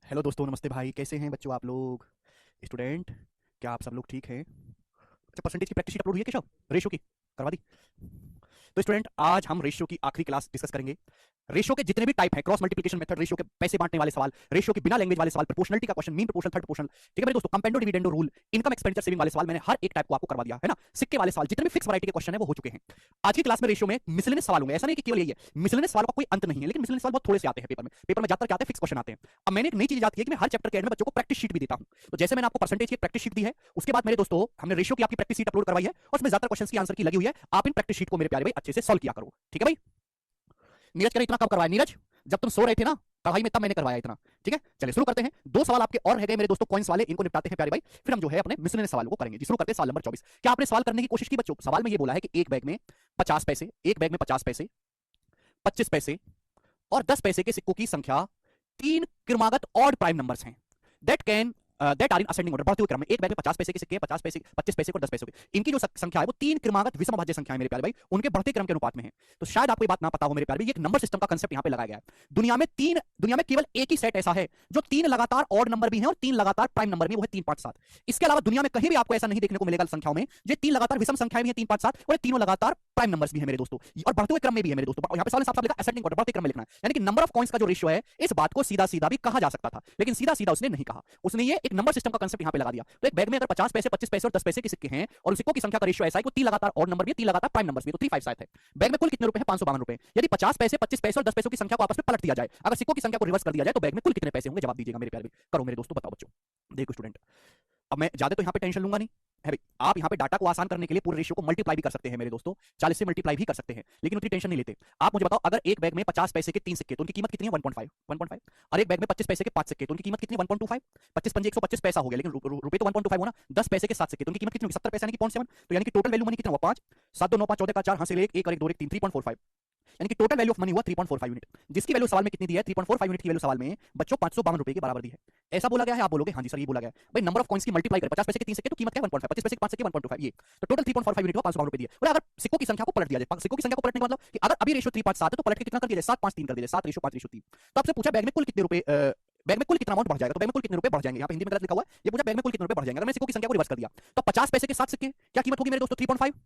Hello दोस्तों, नमस्ते भाई। कैसे हैं बच्चों आप लोग? स्टूडेंट, क्या आप सब लोग ठीक हैं? अच्छा, परसेंटेज की प्रैक्टिस शीट अपलोड हुई है केशव? रेशियो की करवा दी? तो स्टूडेंट, आज हम रेशियो की आखिरी क्लास डिस्कस करेंगे। रेशियो के जितने भी टाइप हैं, क्रॉस मल्टीप्लिकेशन मेथड, रेशियो के पैसे बांटने वाले सवाल, रेशियो के बिना लैंग्वेज वाले सवाल, प्रोपोर्शनलिटी का question, mean proportional, third proportional, ठीक है मेरे दोस्तों, componendo dividendo rule, income expenditure saving वाले सवाल, मैंने हर एक टाइप को आपको करवा दिया है ना। सिक्के वाले सवाल, जितने भी फिक्स वैरायटी के क्वेश्चन है वो हो चुके हैं। आज की क्लास में रेशियो में मिसलेनियस सवाल होंगे। ऐसा नहीं कि केवल यही है, मिसलेनियस सवाल का कोई अंत नहीं है, लेकिन मिसलेनियस सवाल बहुत थोड़े से आते हैं पेपर में ज्यादातर क्या आते हैं, फिक्स क्वेश्चन आते हैं। अब मैंने एक नई चीज याद की है कि मैं हर चैप्टर के एंड में बच्चों को प्रैक्टिस शीट भी देता हूं। तो जैसे मैंने आपको परसेंटेज की प्रैक्टिस शीट दी है, उसके बाद मेरे दोस्तों हमने रेशियो की आपकी प्रैक्टिस शीट अपलोड करवाई है और उसमें ज्यादातर क्वेश्चन की आंसर की लगी हुई है। आप इन प्रैक्टिस शीट को मेरे प्यारे भाई अच्छे से सॉल्व किया करो, ठीक है भाई। नीरज कह रहे इतना कब करवाया? नीरज, जब तुम सो रहे थे ना पढ़ाई में, तब मैंने करवाया इतना। ठीक है, चलिए शुरू करते हैं। दो सवाल आपके और रह गए मेरे दोस्तों, कॉइंस वाले, इनको निपटाते हैं प्यारे भाई, फिर हम जो है अपने मिसलेनियस सवालों को करेंगे। जी, शुरू करते हैं सवाल नंबर 24। क्या आपने सवाल करने की कोशिश की बच्चों? सवाल में ये बोला है कि एक बैग में 50 पैसे, एक बैग में 50 पैसे, 25 पैसे और 10 पैसे के सिक्कों की संख्या तीन क्रमागत ऑड प्राइम नंबर्स हैं that are in ascending order, बढ़ते हुए क्रम में। एक बैग में 50 पैसे के सिक्के, 50 पैसे, 25 पैसे और 10 पैसे के, इनकी जो संख्या है वो तीन क्रमागत विषम अभाज्य संख्या है मेरे प्यारे भाई, उनके बढ़ते क्रम के अनुपात में है। तो शायद आपको ये बात ना पता हो मेरे प्यारे भाई, ये एक नंबर सिस्टम का कंसेप्ट यहां पे लगाया गया है। दुनिया में केवल एक ही सेट ऐसा है जो तीन लगातार ऑड नंबर भी है और तीन लगातार प्राइम नंबर भी, वो है 3 5 7। इसके अलावा दुनिया में कहीं भी आपको ऐसा नहीं देखने को मिलेगा संख्याओं में, जो तीन लगातार विषम संख्याएं भी है 3 5 7 और तीनों लगातार प्राइम नंबर्स भी है मेरे दोस्तों, और बढ़ते हुए क्रम में भी है मेरे दोस्तों। यहां पे सवाल साफ-साफ लिखा असेंडिंग ऑर्डर, बढ़ते क्रम में लिखना है, यानी कि नंबर ऑफ कॉइंस का जो रेशियो है, इस बात को सीधा सीधा भी कहा जा सकता था, लेकिन सीधा सीधा उसने नहीं कहा। उसने ये एक नंबर सिस्टम का कंसेप्ट यहां पे लगा दिया। तो एक बैग में अगर 50 पैसे, 25 पैसे और 10 पैसे के सिक्के हैं और सिक्कों की संख्या का रेशियो ऐसा है कि तीन लगातार ऑड नंबर भी है, तीन लगातार प्राइम नंबर्स भी है, तो 3 5 7 है। बैग में कुल कितने रुपए हैं? 552 रुपए। यदि 50 पैसे, 25 पैसे और 10 पैसों की संख्या को आपस में पलट दिया जाए, अगर सिक्कों की संख्या को रिवर्स कर दिया जाए, तो बैग में कुल कितने पैसे होंगे? जवाब दीजिएगा मेरे प्यारे। करो मेरे दोस्तों, बताओ बच्चों। देखो स्टूडेंट, अब मैं ज्यादा तो यहाँ पे टेंशन लूंगा नहीं है भाई। आप यहाँ पे डाटा को आसान करने के लिए पूरे रेशियो को मल्टीप्लाई भी कर सकते हैं मेरे दोस्तों, 40 से मल्टीप्लाई भी कर सकते हैं, लेकिन उतनी टेंशन नहीं लेते। आप मुझे बताओ, अगर एक बैग में 50 पैसे के तीन सिक्के, तो उनकी कीमत कितनी है? 1.5 1.5। और एक बैग में 25 पैसे के पांच सिक्के, तो उनकी कीमत कितनी है? 1.25। 25 पंजे 125 पैसा हो गया, लेकिन रुपए तो 1.25 हो ना। 10 पैसे के सात सिक्के, तो उनकी कीमत कितनी होगी? 70 पैसा, यानी कि 0.7। तो यानी कि टोटल वैल्यू मनी कितना हुआ? 5 7 2 9 5 14 का 4 हासिल 1 1 और 1 2 1 3, 3.45, यानी कि टोटल वैल्यू ऑफ मनी हुआ 3.45 यूनिट, जिसकी वैल्यू सवाल में कितनी दी है? 3.45 यूनिट की वैल्यू सवाल में बच्चों 552 रुपए के बराबर दी है। ऐसा बोला गया है, आप बोलोगे हाँ जी सर ये बोला गया है। भाई नंबर ऑफ कॉइंस की मल्टीप्लाई करें, 50 पैसे के तीन सिक्के तो कीमत क्या है? 1.5, 25 पैसे के पांच सिक्के 1.25, ये तो टोटल 3.45 यूनिट हुआ, 552 रुपए दिए। बोला अगर सिक्कों की संख्या को पलट दिया जाए, सिक्कों की संख्या को पलटने का मतलब कि अगर अभी रेशियो 3 5 7 है, तो पलट के कितना कर दिया जाए? 7 5 3 कर दिया जाए, 7 रेशियो 5 रेशियो 3। तो आपसे पूछा बैग में कुल कितने रुपए, बैग में कुल कितना अमाउंट बढ़ जाएगा, तो बैग में कुल कितने रुपए बढ़ जाएंगे? यहाँ पे हिंदी में गलत लिखा हुआ है, ये पूछा बैग में कुल कितने रुपए बढ़ जाएंगे। अगर मैंने सिक्कों की संख्या को रिवर्स कर दिया, तो 50 पैसे के सात सिक्के क्या कीमत होगी मेरे दोस्तों? 3.5।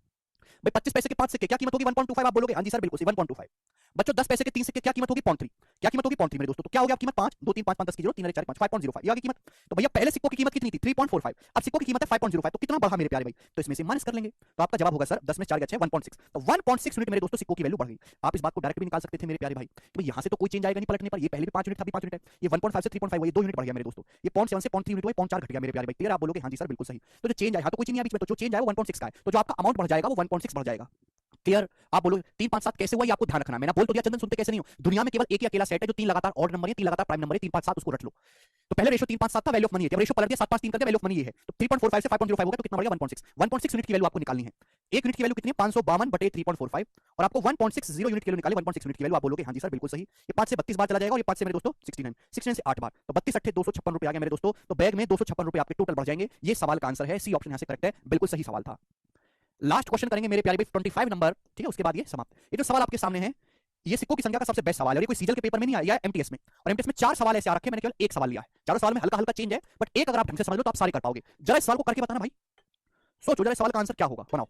भाई 25 पैसे के पांच सिक्के क्या कीमत होगी? 1.25। आप बोलोगे हाँ जी सर बिल्कुल सही, 1.25। बच्चों 10 पैसे के तीन सिक्के क्या कीमत होगी? 0.3। क्या कीमत होगी? 0.3 मेरे दोस्तों। तो क्या हो गया आपकी कीमत? 5 2 3 5 5 10 की 0 3 4 5 5.05, ये आ गई कीमत। तो भैया पहले सिक्कों की कीमत कितनी थी? 3.45। अब सिक्कों की कीमत है 5.05, तो कितना बढ़ा मेरे प्यारे भाई? तो इसमें से माइनस कर लेंगे, तो आपका जवाब होगा सर 10 में 4 गया 6, 1.6। तो 1.6 यूनिट मेरे दोस्तों सिक्कों की वैल्यू बढ़ गई। आप इस बात को डायरेक्ट भी निकाल सकते थे मेरे प्यारे भाई, तो यहां से तो कोई चेंज आएगा नहीं पलटने पर। ये पहले भी 5 यूनिट था, अभी 5 यूनिट है। ये 1.5 से 3.5 हुआ, ये 2 यूनिट बढ़ गया मेरे दोस्तों। ये 0.7 से 0.3 यूनिट हुआ, 0.4 घट गया मेरे प्यारे भाई। क्लियर? आप बोलोगे हाँ जी सर बिल्कुल सही। तो जो चेंज आया तो कोई चेंज नहीं है बीच में, तो जो चेंज आया वो 1.6 का है, तो जो आपका अमाउंट बढ़ जाएगा वो 1.6 बढ़ जाएगा। क्लियर? आप बोलो 3 5 7 कैसे हुआ, ये आपको ध्यान रखना है। मैंने बोल तो दिया चंदन, सुनते कैसे नहीं हो। दुनिया में केवल एक ही अकेला सेट है जो तीन लगातार ऑड नंबर है, तीन लगातार प्राइम नंबर है, 3 5 7, उसको रट लो। तो पहले रेशियो 3 5 7 था, वैल्यू ऑफ मनी है। जब रेशियो पलट दिया 7 5 3 कर दिया, वैल्यू ऑफ मनी ये है। तो 3.45 से 5.05 होगा, तो कितना बढ़ गया? 1.6। 1.6 यूनिट की वैल्यू आपको निकालनी है। एक यूनिट की वैल्यू कितनी है? 552 बटे 3.45, और आपको 1.60 यूनिट की वैल्यू निकाली, 1.6 यूनिट की वैल्यू। आप बोलोगे हाँ जी सर बिल्कुल सही। ये 5 से 32 बार चला जाएगा, और ये 5 से मेरे दोस्तों 69, 69 से 8 बार, तो 32 8 256 रुपए आ गया मेरे दोस्तों। तो बैग में 256 रुपए आपके टोटल बढ़ जाएंगे। ये सवाल का आंसर है, सी ऑप्शन यहां से करेक्ट है, बिल्कुल सही सवाल था। लास्ट क्वेश्चन करेंगे मेरे प्यारे भाई, 25 नंबर, ठीक है, उसके बाद ये समाप्त। ये जो सवाल आपके सामने है, ये सिक्कों की संख्या का सबसे बेस्ट सवाल है, और ये कोई सीजल के पेपर में नहीं आया, एमटीएस में। और एमटीएस में 4 सवाल ऐसे आ रखे हैं, मैंने केवल एक सवाल लिया है। चारों सवाल में हल्का हल्का चेंज है, बट एक अगर आप ढंग से समझ लो तो आप सारे कर पाओगे। जरा इस सवाल को करके बताना भाई, सोचो जरा इस सवाल का आंसर क्या होगा, बनाओ।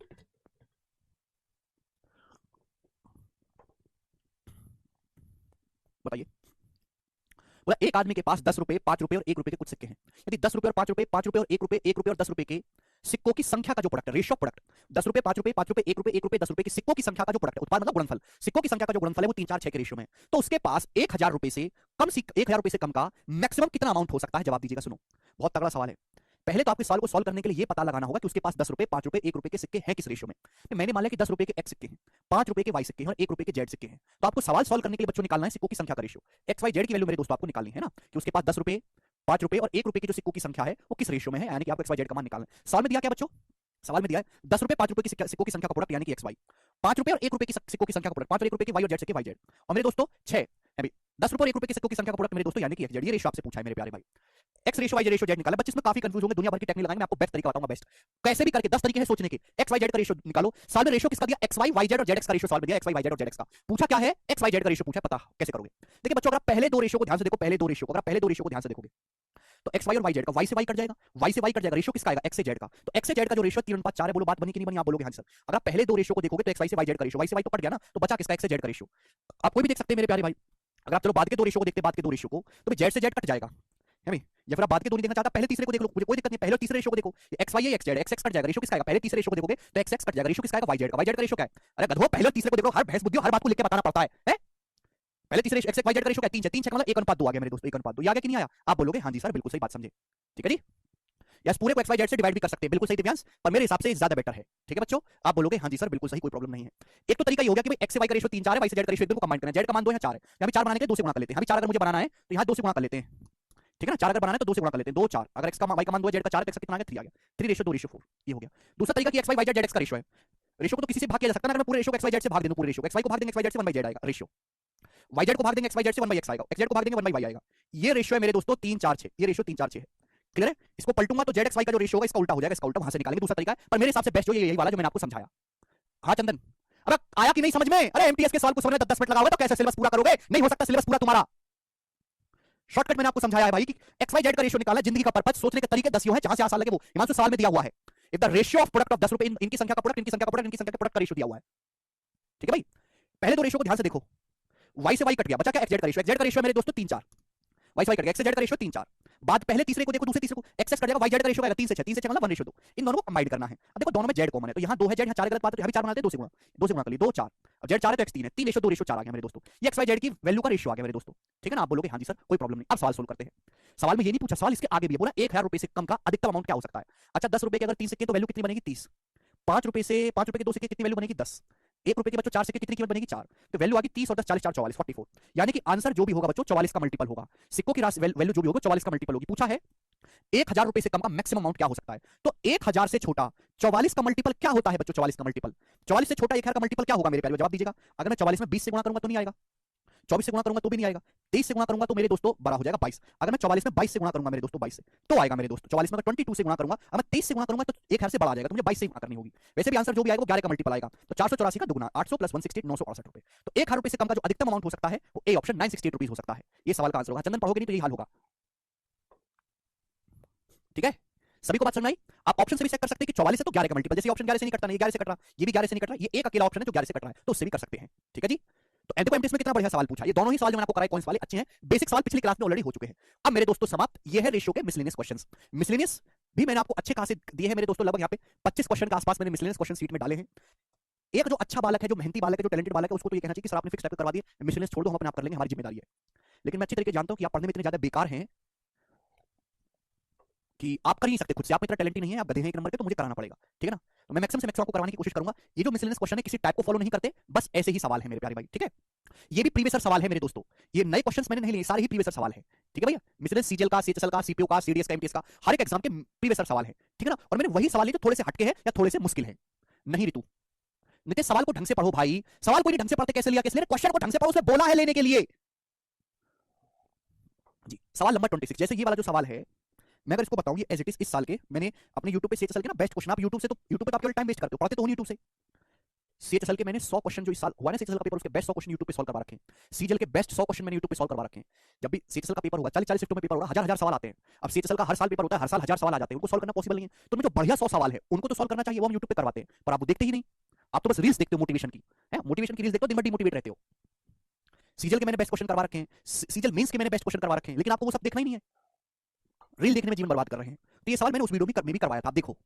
बताइए। बोला एक आदमी के पास 10 रुपए, 5 रुपए और 1 रुपए के कुछ सिक्के हैं। यदि 10 रुपए और 5 रुपए, 5 रुपए और 1 रुपए, 1 रुपए और 10 रुपए के सिक्कों की संख्या का जो प्रोडक्ट है, रेशियो प्रोडक्ट, 10 रुपए 5 रुपए 5 रुपए 1 रुपए 1 रुपए 10 रुपए की सिक्कों की संख्या का जो प्रोडक्ट है, उत्पाद मतलब गुणनफल, सिक्कों की संख्या का जो गुणनफल है वो 3 4 6 के रेशियो में है, तो उसके पास 1000 रुपए से कम, 1000 रुपए से कम का मैक्सिमम कितना अमाउंट हो सकता है? जवाब दीजिएगा। सुनो, बहुत तगड़ा सवाल है। पहले तो आपके सवाल को सॉल्व करने के लिए ये पता लगाना होगा कि उसके पास 10 रुपए, 5 रुपए, 1 रुपए के सिक्के हैं किस रेशियो में। तो मैंने मान लिया कि 10 रुपए के एक्स सिक्के हैं, 5 रुपए के वाई सिक्के हैं और 1 रुपए के जेड सिक्के हैं। तो आपको सवाल सॉल्व करने के लिए बच्चों निकालना है सिक्कों की संख्या का रेशियो, एक्स वाई जेड की वैल्यू मेरे दोस्तों आपको निकालनी है ना, कि उसके पास 10 रुपए, 5 रुपए और 1 रुपए की जो सिक्कों की संख्या है वो किस रेशियो में है, यानी कि आपको एक्स वाई जेड का मान निकालना है। सवाल में दिया क्या बच्चों? सवाल में दिया है 10 रुपए 5 रुपए की सिक्कों की संख्या का प्रोडक्ट, यानी कि एक्स वाई, 5 रुपए और 1 रुपए की सिक्कों की संख्या का प्रोडक्ट, 5 और 1 रुपए के वाई और जेड सिक्के वाई जेड, और मेरे दोस्तों 6 है भाई। 10 रुपए और 1 रुपए की सिक्कों की संख्या का प्रोडक्ट मेरे दोस्तों, यानी कि एक्स जेड। ये रेशियो आपसे पूछा है मेरे प्यारे भाई। X ratio y ratio z निकाला। बच्चे इसमें काफी कंफ्यूज होंगे, दुनिया भर की टेक्निक लगाएंगे, मैं आपको बेस्ट तरीका बताऊंगा। बेस्ट कैसे भी करके 10 तरीके हैं सोचने के। एक्स वाई जेड का रेशियो निकालो। साल में रेशियो किसका दिया? एक्स वाई वाई जेड और जेड एक्स का रेशियो सॉल्व दिया, एक्स वाई वाई जेड और जेड एक्स का। पूछा क्या है? एक्स वाई जेड का रेशियो पूछा, पता कैसे करोगे? देखिए बच्चों, अगर आप पहले दो रेशियो को ध्यान से देखो, पहले दो रेशियो को, अगर पहले दो रेशियो को ध्यान से देखोगे तो एक्स वाई और वाई जेड का, वाई से वाई कट जाएगा, वाई से वाई कट जाएगा, रेशियो किसका आएगा? एक्स से जेड का। तो एक्स से जेड का जो रेशियो 3:4 है, बोलो बात बनी कि नहीं बनी? आप बोलोगे हाँ सर। अगर आप पहले दो रेशियो को देखोगे तो एक्स वाई से वाई जेड का रेशियो, वाई से वाई तो कट गया ना, तो बचा किसका? एक्स से जेड का रेशियो। आप कोई भी देख सकते हैं मेरे प्यारे भाई। अगर आप चलो बाद के दो रेशियो को देखते हैं, बाद के दो रेशियो को, तो जेड से जेड कट जाएगा है भाई। या फिर आप बाद के दो नहीं देखना चाहता, पहले तीसरे को देख लो, मुझे कोई दिक्कत नहीं, पहले तीसरे रेशियो को देखो। एक्स वाई है, x Z, x x cut जाएगा, रेशियो किसका आएगा? पहले तीसरे रेशियो को देखोगे तो एक्स एक्स कट जाएगा, रेशियो किसका आएगा? वाई जेड का। वाई जेड का रेशियो क्या है? अरे गधो, पहले तीसरे को देखो, हर भैंस बुद्धि हर बात को लिख के बताना पड़ता है? पहले तीसरे एक्स वाई जेड का रेशियो क्या है? 3 है, 3 का मतलब 1:2 आ गया मेरे दोस्तों, 1:2 आ गया कि नहीं आया? आप बोलोगे हाँ जी सर, बिल्कुल सही बात समझे। ठीक है जी। यस, पूरे को एक्स वाई जेड से डिवाइड भी कर सकते हैं, बिल्कुल सही दिव्यांश, पर मेरे हिसाब से ज्यादा बेटर है। ठीक है बच्चों, आप बोलोगे हाँ जी सर, बिल्कुल सही, कोई प्रॉब्लम नहीं है। एक तो तरीका ये हो गया कि भाई एक्स से वाई का रेशियो 3 4 है, वाई से जेड का रेशियो 1 को कंबाइन करना है। जेड का मान 2 है, 4 है, यहाँ भी 4 बनाने के लिए 2 से गुणा कर लेते हैं। यहाँ भी 4 अगर मुझे बनाना है तो यहाँ 2 से गुणा कर लेते हैं। ठीक है ना, 4 अगर बनाना है तो 2 से गुणा कर लेते हैं, 2 4। अगर एक्स का वाई का मान 2 है, जेड का 4 है, तो एक्स कितना आ गया? 3 आ गया। 3 रेशियो 2 रेशियो 4, ये हो गया। दूसरा तरीका कि x y y z z x का रेशियो है। रेशियो को तो किसी से भाग किया जा सकता है ना, अगर मैं पूरे रेशियो एक्स वाई जेड से भाग दूं, पूरे रेशियो एक्स वाई को भाग देंगे एक्स वाई जेड से 1/z आएगा रेशियो, वाई जेड को भाग देंगे एक्स वाई जेड से 1/x आएगा, एक्स जेड को भाग देंगे 1/y आएगा। ये रेशियो है मेरे दोस्तों 3 4 6, ये रेशियो 3 4 6 है। क्लियर है? इसको पलटूंगा तो जेड एक्स वाई का जो रेशियो होगा इसका उल्टा हो जाएगा, इसका उल्टा वहां से निकालेंगे, दूसरा तरीका है। पर मेरे हिसाब से बेस्ट जो यही वाला जो मैंने आपको समझाया। हाँ चंदन, अब आया कि नहीं समझ में? अरे एमटीएस के सवाल को समझने 10 मिनट लगाओगे तो कैसे सिलेबस पूरा करोगे? नहीं हो सकता सिलेबस पूरा तुम्हारा। शॉर्टकट मैंने आपको समझाया है भाई कि एक्स वाई जेड का रेशियो निकालना, जिंदगी का पर्पस, सोचने के तरीके 10 हैं, जहां से आसान लगे वो हिमांशु सवाल में दिया हुआ है। If the ratio of product of 10 रुपए, इनकी संख्या का प्रोडक्ट, इनकी संख्या का प्रोडक्ट, इनकी संख्या के प्रोडक्ट का रेशियो दिया हुआ है। ठीक है भाई, पहले दो रेशियो को ध्यान से देखो। वाई से वाई कट गया, बचा क्या? एक्स जेड का रेशियो। एक्स जेड का रेशियो मेरे दोस्तों 3 4, वाई से वाई कट गया, एक्स जेड का रेशियो 3 4। बाद पहले तीसरे को देखो, दूसरे तीसरे को एक्स एक्स कट जाएगा, वाई जेड का रेशियो आएगा 3 से 6, 3 से 6 मतलब 1:2। इन दोनों को कंबाइन करना है। अब देखो दोनों में जेड कॉमन है, तो यहाँ 2 है जेड, यहाँ 4 गलत बात है, यहाँ भी 4 बनाते हैं, 2 से गुणा कर ली, 2 4। अब जेड 4 है तो एक्स 3 है, 3 रेशियो 2 रेशियो 4 आ गया मेरे दोस्तों। ये एक्स वाई जेड की वैल्यू का रेशियो आ गया मेरे दोस्तों। ठीक है ना, आप बोलोगे हाँ जी सर, कोई प्रॉब्लम नहीं। अब सवाल सोल्व करते हैं। सवाल में ये नहीं पूछा, सवाल इसके आगे भी है, बोला 1000 रुपए से कम का अधिकतम अमाउंट क्या हो सकता है। अच्छा 10 रुपए के अगर 3 सिक्के तो वैल्यू कितनी बनेगी? 30। 5 रुपए से 5 रुपए के 2 सिक्के कितनी वैल्यू बनेगी? 10। 1 रुपए के बच्चों 4 सिक्के कितनी कीमत बनेगी? 4। तो वैल्यू आ गई 30 और 10 40 4 44 44। यानी कि आंसर जो भी होगा बच्चों 44 का मल्टीपल होगा। सिक्कों की राशि वैल्यू जो भी होगा 44 का मल्टीपल होगी। पूछा है 1000 रुपए से कम का मैक्सिमम अमाउंट क्या हो सकता है। तो 1000 से छोटा 44 का मल्टीपल क्या होता है बच्चों? 44 का मल्टीपल, 44 से छोटा 1000 का मल्टीपल क्या होगा मेरे प्यारे? जवाब दीजिएगा। अगर मैं 44 में 20 से गुणा करूंगा तो नहीं आएगा, 24 से गुणा करूंगा तो भी नहीं आएगा, 23 से गुणा करूंगा तो मेरे दोस्तों बड़ा हो जाएगा 22। अगर मैं 44 में 22 से गुणा करूंगा मेरे दोस्तों 22 से तो आएगा मेरे दोस्तों 44 में। अगर 22 से गुणा करूंगा, अगर मैं 23 से गुणा करूंगा तो 1000 से बड़ा आ जाएगा, तो मुझे 22 से गुणा करनी होगी। वैसे भी आंसर जो भी आएगा वो 11 का मल्टीपल आएगा, तो 484 का दुगुना 800 प्लस 168 968 रुपए। तो 1000 रुपए से कम का जो अधिकतम अमाउंट हो सकता है वो ए ऑप्शन 968 रुपीज हो सकता है। ये सवाल का आंसर होगा। चंदन पढ़ोगे नहीं तो यही हाल होगा। ठीक है, सभी को बात समझ आई? आप ऑप्शन से भी चेक कर सकते हैं कि 44 से तो 11 का मल्टीपल, जैसे ऑप्शन 11 से नहीं कटता, नहीं 11 से कट रहा, ये भी 11 से नहीं कट रहा, ये एक अकेला ऑप्शन है जो 11 से कट रहा है, तो उससे भी कर सकते हैं। ठीक है जी। तो देखो एमटीएस में कितना बढ़िया सवाल पूछा। ये दोनों ही सवाल जो मैंने आपको कराए कौन से वाले अच्छे हैं, बेसिक सवाल पिछली क्लास में ऑलरेडी हो चुके हैं। अब मेरे दोस्तों समाप्त, ये है रेशियो के मिसलेनियस क्वेश्चंस। मिसलेनियस भी मैंने आपको अच्छे खासे दिए हैं मेरे दोस्तों, लगभग यहाँ पे 25 क्वेश्चन के आसपास मैंने मिसलेनियस क्वेश्चन सीट में डाले हैं। एक जो अच्छा बालक है, जो मेहनती बालक है, जो टैलेंटेड बालक है, उसको तो ये कहना चाहिए कि सर आपने फिक्स टाइप करवा दिए, मिसलेनियस छोड़ दो, हम अपने आप कर लेंगे, हमारी जिम्मेदारी है। लेकिन मैं अच्छी तरीके जानता हूं कि आप पढ़ने में इतने ज्यादा बेकार हैं कि आप कर ही नहीं सकते खुद से, आप इतना टैलेंट ही नहीं है, आप गधे हैं एक नंबर के, तो मुझे कराना पड़ेगा। ठीक है ना, तो मैं मैक्सिमम से मैक्सिमम आपको करवाने की कोशिश करूंगा। ये जो मिसलेनियस क्वेश्चन है किसी टाइप को फॉलो नहीं करते, बस ऐसे ही सवाल है मेरे प्यारे भाई। ठीक है, ये भी प्रीवियस सवाल है मेरे दोस्तों, ये नए क्वेश्चंस मैंने नहीं लिए, सारे ही प्रीवियस सवाल है। ठीक है भैया, मिसलेनियस सीजीएल का, सीएचएसएल का, सीपीओ का, सीडीएस का, एमटीएस का, हर एक एग्जाम के प्रीवियस सवाल है। ठीक है ना, और मैंने वही सवाल लिए जो थोड़े से हटके हैं या थोड़े से मुश्किल है। नहीं ऋतु, नितेश सवाल को ढंग से पढ़ो भाई, सवाल कोई नहीं ढंग से पढ़ते कैसे लिया, कैसे क्वेश्चन को ढंग से पढ़ो, उसमें बोला है लेने के लिए जी। सवाल नंबर 26, जैसे ये वाला जो सवाल है, मैं अगर इसको बताऊं, ये एज इट इज इस साल के मैंने अपने YouTube पे सीएचएसएल के ना बेस्ट क्वेश्चन, आप YouTube से तो YouTube पे तो आप केवल टाइम वेस्ट करते हो, पढ़ते तो हो नहीं YouTube से। सीएचएसएल के मैंने 100 क्वेश्चन जो इस साल हुआ ना सीएचएसएल का पेपर, उसके बेस्ट 100 क्वेश्चन YouTube पे सॉल्व करवा रखे हैं। सीजीएल के बेस्ट 100 क्वेश्चन मैंने YouTube पे सॉल्व करवा रखे हैं। जब भी सीएचएसएल का पेपर होगा, 40 शिफ्टों में पेपर होगा, हजार हजार सवाल आते हैं। अब सीएचएसएल का हर साल पेपर होता है, हर साल 1000 सवाल आ जाते हैं, उनको सॉल्व करना पॉसिबल नहीं है। तो मैं जो बढ़िया 100 सवाल है उनको तो सॉल्व करना चाहिए, वो हम YouTube पे करवाते हैं, पर आप वो देखते ही नहीं। आप तो बस रील्स देखते हो मोटिवेशन की, है मोटिवेशन की रील्स देखते हो, दिन भर डिमोटिवेट रहते हो। सीजीएल के मैंने बेस्ट क्वेश्चन करवा रखे हैं, सीजीएल मेंस के मैंने बेस्ट क्वेश्चन करवा रखे हैं, लेकिन आपको वो सब देखना ही नहीं है, रील देखने में जीवन बर्बाद कर रहे हैं। तो ये सवाल मैंने उस वीडियो में भी करवाया था, आप देखो।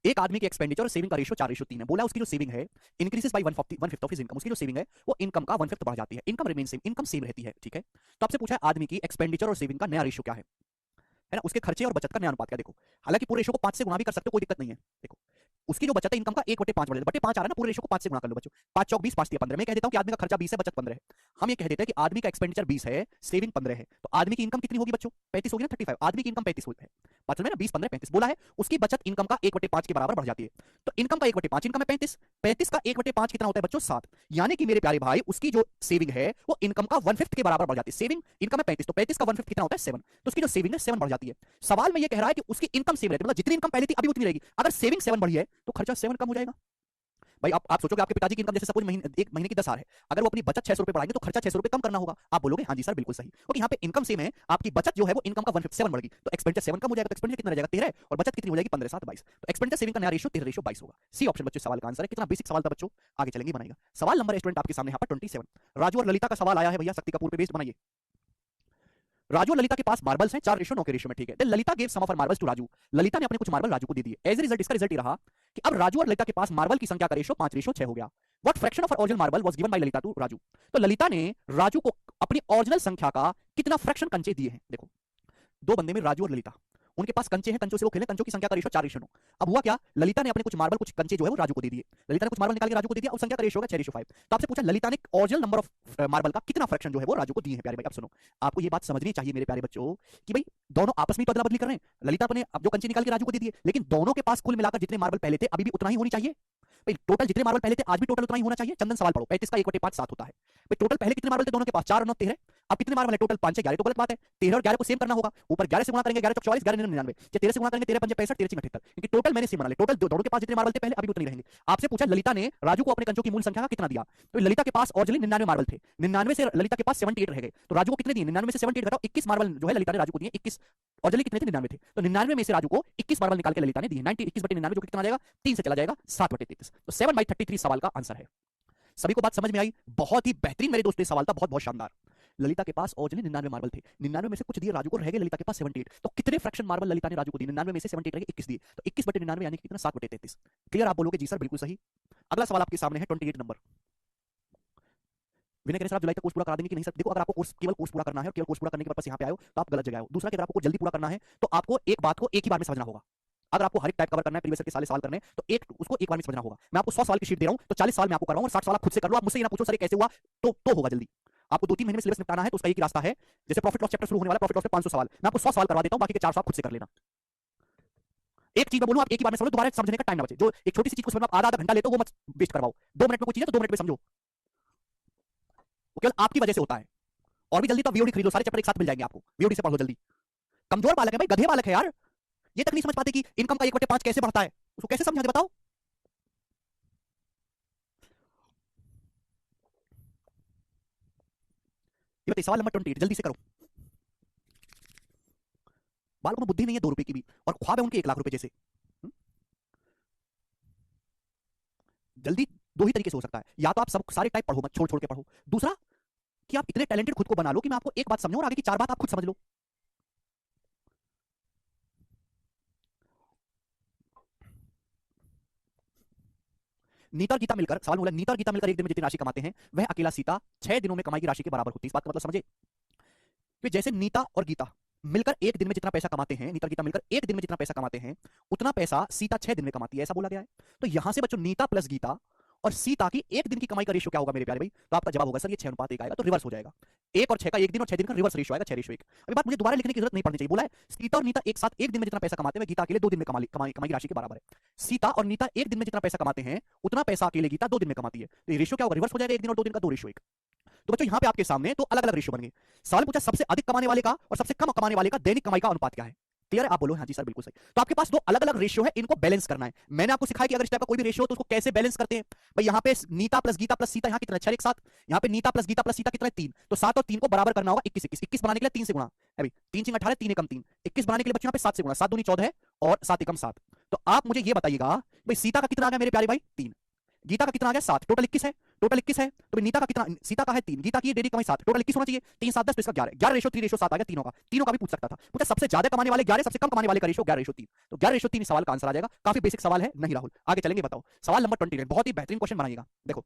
एक आदमी के एक्सपेंडिचर और सेविंग का रेशियो 4:3 है। बोला उसकी जो सेविंग है increases by 1/5 of his income, उसकी जो सेविंग है वो इनकम का 1/5 बढ़ जाती है, income remain same, income same रहती है। ठीक है, तो आपसे पूछा है आदमी की एक्सपेंडिचर और सेविंग का नया रेशियो क्या है ना, उसके खर्चे और बचत का नया अनुपात क्या। देखो हालांकि पूरे रेशियो को 5 से गुणा भी कर सकते हो, कोई दिक्कत नहीं है। देखो उसकी जो बचत है इनकम का 1/5 बढ़ जाता है, बटे 5 आ रहा है ना, पूरे रेशो को 5 से गुणा कर लो बच्चों। 5 चौक 20, 5 तिया 15। मैं कह देता हूं कि आदमी का खर्चा 20 है, बचत 15 है। हम ये कह देते हैं कि आदमी का एक्सपेंडिचर 20 है, सेविंग 15 है, तो आदमी की इनकम कितनी होगी बच्चों? 35 होगी ना, 35। आदमी की इनकम 35 है, पता में ना, 20 15 35 बोला है। उसकी बचत इनकम का 1/5 के बराबर बढ़ जाती है। तो इनकम का 1/5, इनकम है 35, 35 का 1/5 कितना होता है बच्चों? 7। यानी कि मेरे प्यारे भाई उसकी जो सेविंग है वो इनकम का 1/5 के बराबर बढ़ जाती है। सेविंग इनकम है 35, तो 35 का 1/5 कितना होता है? 7। तो उसकी जो सेविंग है 7 बढ़ जाती है। सवाल में ये कह रहा है कि उसकी इनकम सेम रहती है, मतलब जितनी इनकम पहले थी अभी उतनी रहेगी। अगर सेविंग 7 बढ़ी है तो खर्चा 7 कम हो जाएगा। भाई आप सोचोगे आपके पिताजी की इनकम जैसे सपोज एक महीने की 10,000 है, अगर वो अपनी बचत 600 रुपए बढ़ाएंगे तो खर्चा 600 रुपए कम करना होगा। आप बोलोगे हाँ जी सर बिल्कुल सही, क्योंकि यहाँ पे इनकम सेम है, आपकी बचत जो है वो इनकम का 157 बढ़ेगी, तो एक्सपेंडिचर 7 कम हो जाएगा, तो एक्सपेंडिचर कितना रहेगा? 13, और बचत कितनी हो जाएगी? 15 7 22। तो एक्सपेंडिचर सेविंग का नया रेशियो 13:22 होगा। सी ऑप्शन बच्चों सवाल का आंसर है। कितना बेसिक सवाल था बच्चों, आगे चलेंगे बनाएगा। सवाल नंबर स्टूडेंट आपके सामने यहाँ पर 27। राजू और ललिता का सवाल आया है भैया, शक्ति कपूर पे बेस्ड बनाइए। राजू और ललिता के पास मार्बल्स हैं 4:9 के रेशियो में, ठीक है। Then Lalita gave some of her marbles to Raju, Lalita ने अपने कुछ मार्बल राजू को दे दिए। एज ए रिजल्ट इसका रिजल्ट ये रहा कि अब राजू और ललिता के पास मार्बल की संख्या का रेशियो 5:6 हो गया। What fraction of original marble was given by Lalita to Raju, तो ललिता ने राजू को अपनी ओरिजिनल संख्या का कितना फ्रैक्शन कंचे दिए हैं। देखो दो बंदे में राजू और ललिता, उनके पास कंचे हैं, कंचों से वो खेले, कंचों की संख्या का रेशियो 4:9। अब हुआ क्या, ललिता ने अपने कुछ मार्बल कुछ कंचे जो है वो राजू को दे दिए। ललिता ने कुछ मार्बल निकाल के राजू को दे दिया और संख्या का रेशियो होगा 6:5। तो आपसे पूछा ललिता ने ओरिजिनल नंबर ऑफ मार्बल का कितना फ्रैक्शन जो है वो राजू को दिए हैं। प्यारे भाई अब सुनो, आपको ये बात समझनी चाहिए मेरे प्यारे बच्चों कि भाई दोनों आपस में तो अदला बदली कर रहे हैं। ललिता ने अब जो कंचे निकाल के राजू को दे दिए, लेकिन दोनों के पास कुल मिलाकर जितने मार्बल पहले थे अभी भी उतना ही होनी चाहिए। भाई टोटल जितने मार्बल पहले थे आज भी टोटल उतना ही होना चाहिए। चंदन सवाल पढ़ो, 35 का 1/5 7 होता है। भाई टोटल पहले कितने मार्बल थे दोनों के पास? 4 और 9 13। अब कितने मार्बल है टोटल? 5 6 11, तो गलत बात है। 13 और 11 को सेम करना होगा, ऊपर 11 से गुणा करेंगे, 11 44, 11 99, 13 से गुणा करेंगे 13 5 65, 13 6 78, क्योंकि टोटल मैंने सेम बना लिया। टोटल दोनों के पास जितने मार्बल थे पहले अभी उतने ही रहेंगे। आपसे पूछा ललिता ने राजू को अपने कंचों की मूल संख्या का कितना दिया, तो ललिता के पास ओरिजिनली 99 मार्बल थे, 99 से ललिता के पास 78 रह गए, तो राजू को कितने दिए? 99 में से 78 घटाओ, 21 मार्बल जो है ललिता ने राजू को दिए। 21 ओरिजिनली कितने थे? 99 थे, तो 99 में से राजू को 21 मार्बल निकाल के ललिता ने दिए। 90 21/99 जो कितना आ जाएगा? 3 से चला जाएगा 7/33, तो 7/33 सवाल का आंसर है। सभी को बात समझ में आई? बहुत ही बेहतरीन मेरे दोस्तों सवाल था, बहुत बहुत शानदार। ललिता के पास ओरिजिनली 99 मार्बल थे, 99 में से कुछ दिए राजू को, रह गए ललिता के पास 78। तो कितने फ्रैक्शन मार्बल ललिता ने राजू को दिए? 99 में से 78 रह गए, 21 दिए, तो 21/99 यानी कि कितना? 7/33। क्लियर? आप बोलोगे जी सर बिल्कुल सही। अगला सवाल आपके सामने है 28 नंबर। विनय कह रहे सर आप जुलाई तक कोर्स पूरा करा देंगे कि नहीं? सर देखो, अगर आपको केवल कोर्स पूरा करना है और केवल कोर्स पूरा करने के पर्पस यहाँ पे आए हो तो आप गलत जगह हो। दूसरा, अगर आपको जल्दी पूरा करना है तो आपको एक बात को एक ही बार में समझना होगा। अगर आपको हर एक टाइप कवर करना है, प्रीवियस के सारे सवाल करने, तो एक उसको एक बार में समझना होगा। मैं आपको 100 सवाल की शीट दे रहा हूं तो 40 सवाल मैं आपको कर रहा हूं और 60 सवाल आप खुद से कर लो। आप मुझसे ये ना पूछो सर ये कैसे हुआ, तो होगा जल्दी। आपको 2-3 महीने में सिलेबस निपटाना है तो उसका एक ही रास्ता है। जैसे प्रॉफिट लॉस चैप्टर शुरू होने वाला है, प्रॉफिट लॉस पे 500 सवाल, मैं आपको 100 सवाल करवा देता हूं, बाकी के 400 आप खुद से कर लेना। एक चीज मैं बोलूं, आप एक ही बार में समझो, दोबारा समझने का टाइम ना बचे। जो एक छोटी सी चीज को समझना आप आधा घंटा लेते हो वो मत वेस्ट करवाओ। 2 मिनट में कोई चीज है तो 2 मिनट में समझो, वो केवल आपकी वजह से होता है। और भी जल्दी तो वीओडी खरीदो, सारे चैप्टर एक साथ मिल जाएंगे आपको, वीओडी से पढ़ लो जल्दी। कमजोर बालक है भाई, गधे बालक है यार, ये तक नहीं समझ पाते कि इनकम का 1/5 कैसे बढ़ता है, उसको कैसे समझा दे बताओ। ये बताइए सवाल नंबर 28, जल्दी से करो। बालकों में बुद्धि नहीं है 2 रुपए की भी, और ख्वाब है उनके 1 लाख रुपए जैसे। जल्दी दो ही तरीके से हो सकता है, या तो आप सब सारे टाइप पढ़ो, मत छोड़ छोड़ के पढ़ो। दूसरा कि आप इतने टैलेंटेड खुद को बना लो कि मैं आपको एक बात समझाऊं और आगे की 4 बात आप खुद समझ लो। नीता और गीता मिलकर, सवाल बोला नीता और गीता मिलकर एक दिन में जितनी राशि कमाते हैं वह अकेला सीता 6 दिनों में कमाई की राशि के बराबर होती है। इस बात का मतलब समझे कि जैसे नीता और गीता मिलकर एक दिन में जितना पैसा कमाते हैं, नीता और गीता मिलकर एक दिन में जितना पैसा कमाते हैं उतना पैसा सीता 6 दिन में कमाती है, ऐसा बोला गया है। तो यहां से बच्चों नीता प्लस गीता और सीता की एक दिन की कमाई का रेशियो क्या होगा मेरे प्यारे भाई? तो आपका जवाब होगा सर ये 6:1 आएगा, तो रिवर्स हो जाएगा। 1 और 6 का एक दिन और 6 दिन का रिवर्स रेशियो आएगा, 6:1। अभी बात मुझे दोबारा लिखने की जरूरत नहीं पड़नी चाहिए। बोला है सीता और नीता एक साथ एक दिन में जितना पैसा कमाते हैं गीता अकेले 2 दिन में कमाई की राशि के बराबर है। सीता और नीता एक दिन में जितना पैसा कमाते हैं उतना पैसा अकेले गीता 2 दिन में कमाती है, तो ये रेशियो क्या होगा? रिवर्स हो जाएगा, 1 दिन और 2 दिन का 2:1। तो बच्चों यहां पे आपके सामने तो अलग अलग रेशियो बन गए। सवाल पूछा सबसे अधिक कमाने वाले का और सबसे कम कमाने वाले का दैनिक कमाई का अनुपात क्या है? क्लियर है? आप बोलो हाँ जी सर बिल्कुल सही। तो आपके पास दो अलग अलग रेशियो है, इनको बैलेंस करना है। मैंने आपको सिखाया कि अगर इस टाइप का कोई भी रेशियो हो तो उसको कैसे बैलेंस करते हैं। भाई यहाँ पे नीता प्लस गीता प्लस सीता यहाँ कितना है? 6 एक साथ। यहाँ पे नीता प्लस गीता प्लस सीता कितना है? 3। तो 7 और 3 को बराबर करना होगा 21 21। 21 बनाने के लिए 3 से गुणा है भाई, 3 6 18, 3 एकम 3। 21 बनाने के लिए बच्चों यहाँ पे 7 से गुणा, 7 दूनी 14 है और 7 एकम 7। तो आप मुझे ये बताइएगा भाई सीता का कितना आ गया मेरे प्यारे भाई? 3। गीता का कितना आ गया? 7। टोटल 21 है, टोटल 21 है। तो नीता का कितना? सीता का है 3, गीता की डेली कमाई 7, टोटल 21 होना चाहिए। 3 7 10 तो इसका 11 11 रेशो 3 रेशो 7 आ गया तीनों का। तीनों का भी पूछ सकता था। पूछा सबसे ज्यादा कमाने वाले 11, सबसे कम कमाने वाले का रेशो 11 रेशो 3, तो 11 रेशो 3 सवाल का आंसर आ जाएगा। काफी बेसिक सवाल है नहीं राहुल, आगे चलेंगे। बताओ सवाल नंबर 29, बहुत ही बेहतरीन क्वेश्चन बनाइएगा। देखो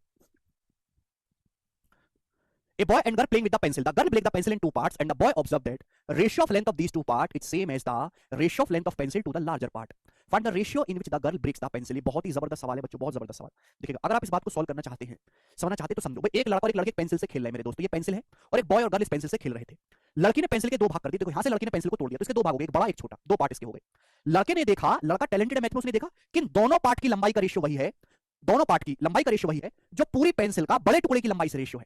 A boy and girl playing with the pencil. The girl break the pencil in two parts, and the boy observed that ratio of length of these two parts is same as the ratio of length of pencil to the larger part. Find the ratio in which the girl breaks the pencil. ये बहुत ही जबरदस्त सवाल है बच्चों, बहुत जबरदस्त सवाल। देखिएगा, अगर आप इस बात को सॉल्व करना चाहते हैं, समझना चाहते हैं तो समझो। भाई एक लड़का और एक लड़की पेंसिल से खेल रहे हैं मेरे दोस्तों, ये पेंसिल है और एक बॉय और गर्ल इस पेंसिल से खेल रहे थे। लड़की ने पेंसिल के दो भाग कर दिए। देखो यहाँ से लड़की ने पेंसिल को तोड़ दिया, तो इसके दो भाग हो गए, एक बड़ा एक छोटा, दो पार्ट इसके हो गए। लड़के ने देखा, लड़का टैलेंटेड मैथ में, उसने देखा कि दोनों पार्ट की लंबाई का रेशियो वही है, दोनों पार्ट की लंबाई का रेशियो वही है जो पूरी पेंसिल का बड़े टुकड़े की लंबाई से रेशियो है।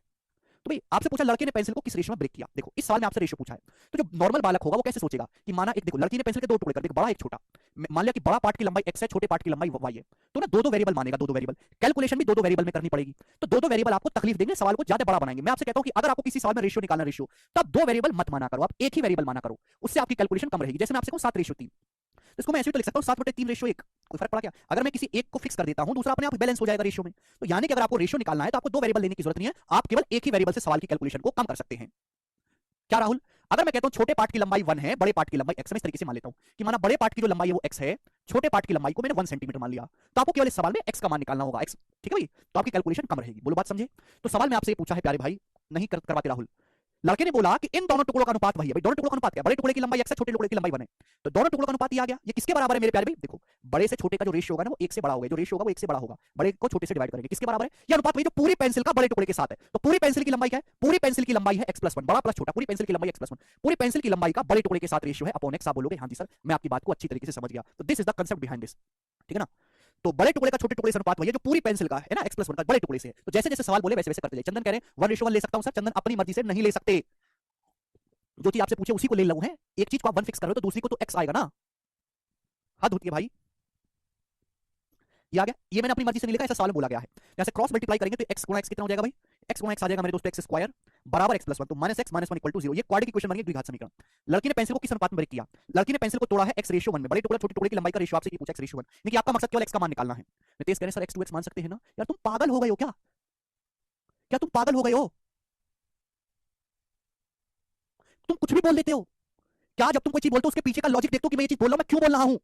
तो भाई आपसे पूछा लड़के ने पेंसिल को किस रेशियो में ब्रेक किया। देखो इस सवाल में आपसे रेशियो पूछा है, तो जो नॉर्मल बालक होगा वो कैसे सोचेगा कि माना एक, देखो लड़की ने पेंसिल के दो टुकड़े कर दिए, बड़ा एक छोटा, मान लिया कि बड़ा पार्ट की लंबाई x है, छोटे पार्ट की लंबाई y है, तो ना दो दो वेरिएबल मानेगा, दो दो वेरिएबल कैलकुलेशन भी दो दो वेरिएबल में करनी पड़ेगी। तो दो दो वेरिएबल आपको तकलीफ देंगे, सवाल को ज्यादा बड़ा बनाएंगे। मैं आपसे कहता हूं कि अगर आपको किसी सवाल में रेशियो निकालना, रेशियो, तब दो वेरिएबल मत माना करो, आप एक ही वेरिएबल माना करो, उससे आपकी कैलकुलेशन कम रहेगी। जैसे मैं आपसे कहूं 7:3, तो इसको मैं ऐसे भी तो लिख सकता हूं 7/3:1, कोई फर्क पड़ा क्या? अगर मैं किसी एक को फिक्स कर देता हूं, दूसरा अपने आप बैलेंस हो जाएगा रेशियो में। तो यानी कि अगर आपको रेशियो निकालना है तो आपको दो वेरिएबल लेने की जरूरत नहीं है, आप केवल एक ही वेरिएबल से सवाल की कैलकुलेशन को कम कर सकते हैं। क्या राहुल, अगर मैं कहता हूं छोटे पार्ट की लंबाई 1 है, बड़े पार्ट की लंबाई x, मैं इस तरीके से मान लेता हूं कि माना बड़े पार्ट की जो लंबाई है वो x है, छोटे पार्ट की लंबाई को मैंने 1 सेंटीमीटर मान लिया, तो आपको केवल इस सवाल में x का मान निकालना होगा, x, ठीक है भाई, तो आपकी कैलकुलेशन कम रहेगी। बोलो बात समझे? तो सवाल में आपसे पूछा है प्यारे भाई, नहीं करवाते राहुल, लड़के ने बोला कि इन दोनों टुकड़ों का अनुपात वही है। भाई दोनों टुकड़ों का अनुपात क्या? बड़े टुकड़े की लंबाई x है, छोटे टुकड़े की लंबाई 1 है, तो दोनों टुकड़ों का अनुपात ये आ गया। ये किसके बराबर है मेरे प्यारे भाई? देखो बड़े से छोटे का जो रेशियो होगा ना वो 1 से बड़ा होगा, जो रेशियो होगा वो 1 से बड़ा होगा, बड़े को छोटे से डिवाइड करेंगे, किसके बराबर है? ये अनुपात वही जो पूरी पेंसिल का बड़े टुकड़े के साथ है। तो पूरी पेंसिल की लंबाई क्या है? पूरी पेंसिल की लंबाई है x+1, बड़ा प्लस छोटा, पूरी पेंसिल की लंबाई x+1, पूरी पेंसिल की लंबाई का बड़े टुकड़े के साथ रेशियो है अपॉन x। आप बोलोगे हां जी सर, मैं आपकी बात को अच्छी तरीके से समझ गया। तो this is the concept behind this, ठीक है ना? तो बड़े टुकड़े का छोटे टुकड़े से अनुपात वही है जो पूरी पेंसिल का है ना, x+1 का बड़े टुकड़े से है। तो जैसे जैसे सवाल बोले वैसे वैसे करते जाइए। चंदन कह रहे हैं 1:1 ले सकता हूं सर। चंदन अपनी मर्जी से नहीं ले सकते, जो चीज आपसे पूछे उसी को ले लूं है। एक चीज को आप 1 फिक्स कर रहे हो तो दूसरी को तो x आएगा ना, हद होती है भाई। ये आ गया, ये मैंने अपनी मर्जी से नहीं लिखा, ऐसा सवाल में बोला गया है। जैसे क्रॉस मल्टीप्लाई करेंगे तो x गुणा x कितना हो जाएगा भाई? x गुणा x आ जाएगा मेरे दोस्तों x² बराबर x+1, तो -x - 1 = 0। ये क्वाड्रेटिक इक्वेशन बन गई, द्विघात समीकरण। लड़की ने पेंसिल को किस अनुपात में ब्रेक किया? लड़की ने पेंसिल को तोड़ा है x:1 में, बड़े टुकड़े छोटे टुकड़े की लंबाई का रेशियो आपसे पूछा x:1, यानी कि आपका मकसद केवल x का मान निकालना है। नितेश कह रहे सर x2x मान सकते हैं ना? यार तुम पागल हो गए हो क्या? क्या तुम पागल हो गए हो? तुम कुछ भी बोल देते हो क्या? जब तुम कोई चीज बोलते हो उसके पीछे का लॉजिक देखते हो कि मैं ये चीज बोल रहा हूं, मैं क्यों बोल रहा हूं।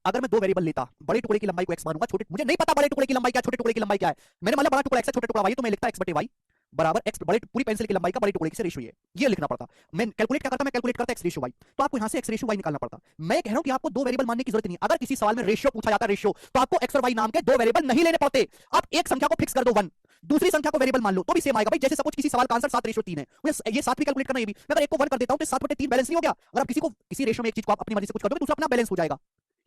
अगर मैं दो वेरिएबल लेता, बड़े टुकड़े की लंबाई को x मानूंगा, छोटे, मुझे नहीं पता बड़े टुकड़े की लंबाई क्या, छोटे टुकड़े की लंबाई क्या है, मैंने मान लिया बड़ा टुकड़ा x है, छोटे टुकड़ा y, तो मैं लिखता x/y बराबर x, बड़े पूरी पेंसिल की लंबाई का बड़े टुकड़े से रेशियो ये लिखना पड़ता। मैं कैलकुलेट क्या करता? मैं कैलकुलेट करता x/y, तो आपको यहां से x/y निकालना पड़ता। मैं कह रहा हूं कि आपको दो वेरिएबल मानने की जरूरत नहीं। अगर किसी सवाल में रेशियो पूछा जाता, रेशियो, तो आपको x और y नाम के दो वेरिएबल नहीं लेने पड़ते। आप एक संख्या को फिक्स कर दो 1, दूसरी संख्या को वेरिएबल मान लो तो भी सेम आएगा भाई। जैसे सपोज किसी सवाल का आंसर 7:3 है, ये 7 भी कैलकुलेट करना, ये भी। मैं अगर एक को 1 कर देता हूं तो 7/3 बैलेंस नहीं हो गया? अगर आप किसी को किसी रेशियो में एक चीज को आप अपनी मर्जी से कुछ कर दोगे, दूसरा अपना बैलेंस हो जाएगा।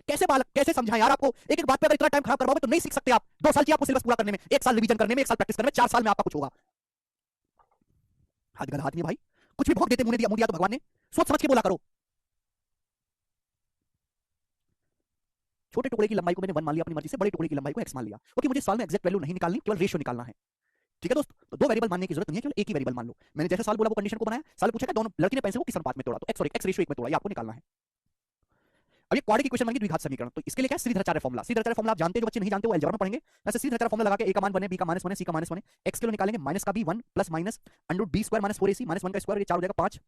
कैसे बालक, कैसे समझाएं यार आपको? एक एक बात पे अगर इतना टाइम खराब करवाओगे तो नहीं सीख सकते आप। 2 साल चाहिए आपको सिलेबस पूरा करने में, 1 साल रिवीजन करने में, 1 साल प्रैक्टिस करने में, 4 साल में आपका कुछ होगा। हाथ गल हाथ नहीं भाई, कुछ भी भोग देते, मुंह दिया तो भगवान ने। सोच समझ के बोला करो। छोटे टुकड़े की लंबाई को मैंने 1 मान लिया अपनी मर्जी से, बड़े टुकड़े की लंबाई को x मान लिया, क्योंकि मुझे सवाल में एग्जैक्ट वैल्यू नहीं निकालनी, केवल रेशियो निकालना है। ठीक है दोस्त, तो दो वेरिएबल मानने की जरूरत नहीं है, केवल एक ही वेरिएबल मान लो। मैंने जैसे सवाल बोला वो कंडीशन को बनाया। सवाल पूछेगा दोनों लड़की ने पेंसिल को किस अनुपात में तोड़ा, तो x रेशियो 1 में तोड़ा, ये आपको निकालना है। अब ये क्वाड्रेटिक इक्वेशन बन गई, द्विघात समीकरण। तो इसके लिए क्या है? सीधेचार्य फार्मूला। सीधेचार्य फार्मूला आप जानते हैं, जो बच्चे नहीं जानते वो अलजेब्रा में पढ़ेंगे। जैसे सीधेचार्य फार्मूला लगा के a का मान 1 है, b का -1 है, c का -1 है, x के लिए निकालेंगे माइनस का b 1 plus minus √b² - 4ac -1 का स्क्वायर, ये 4 हो जाएगा 5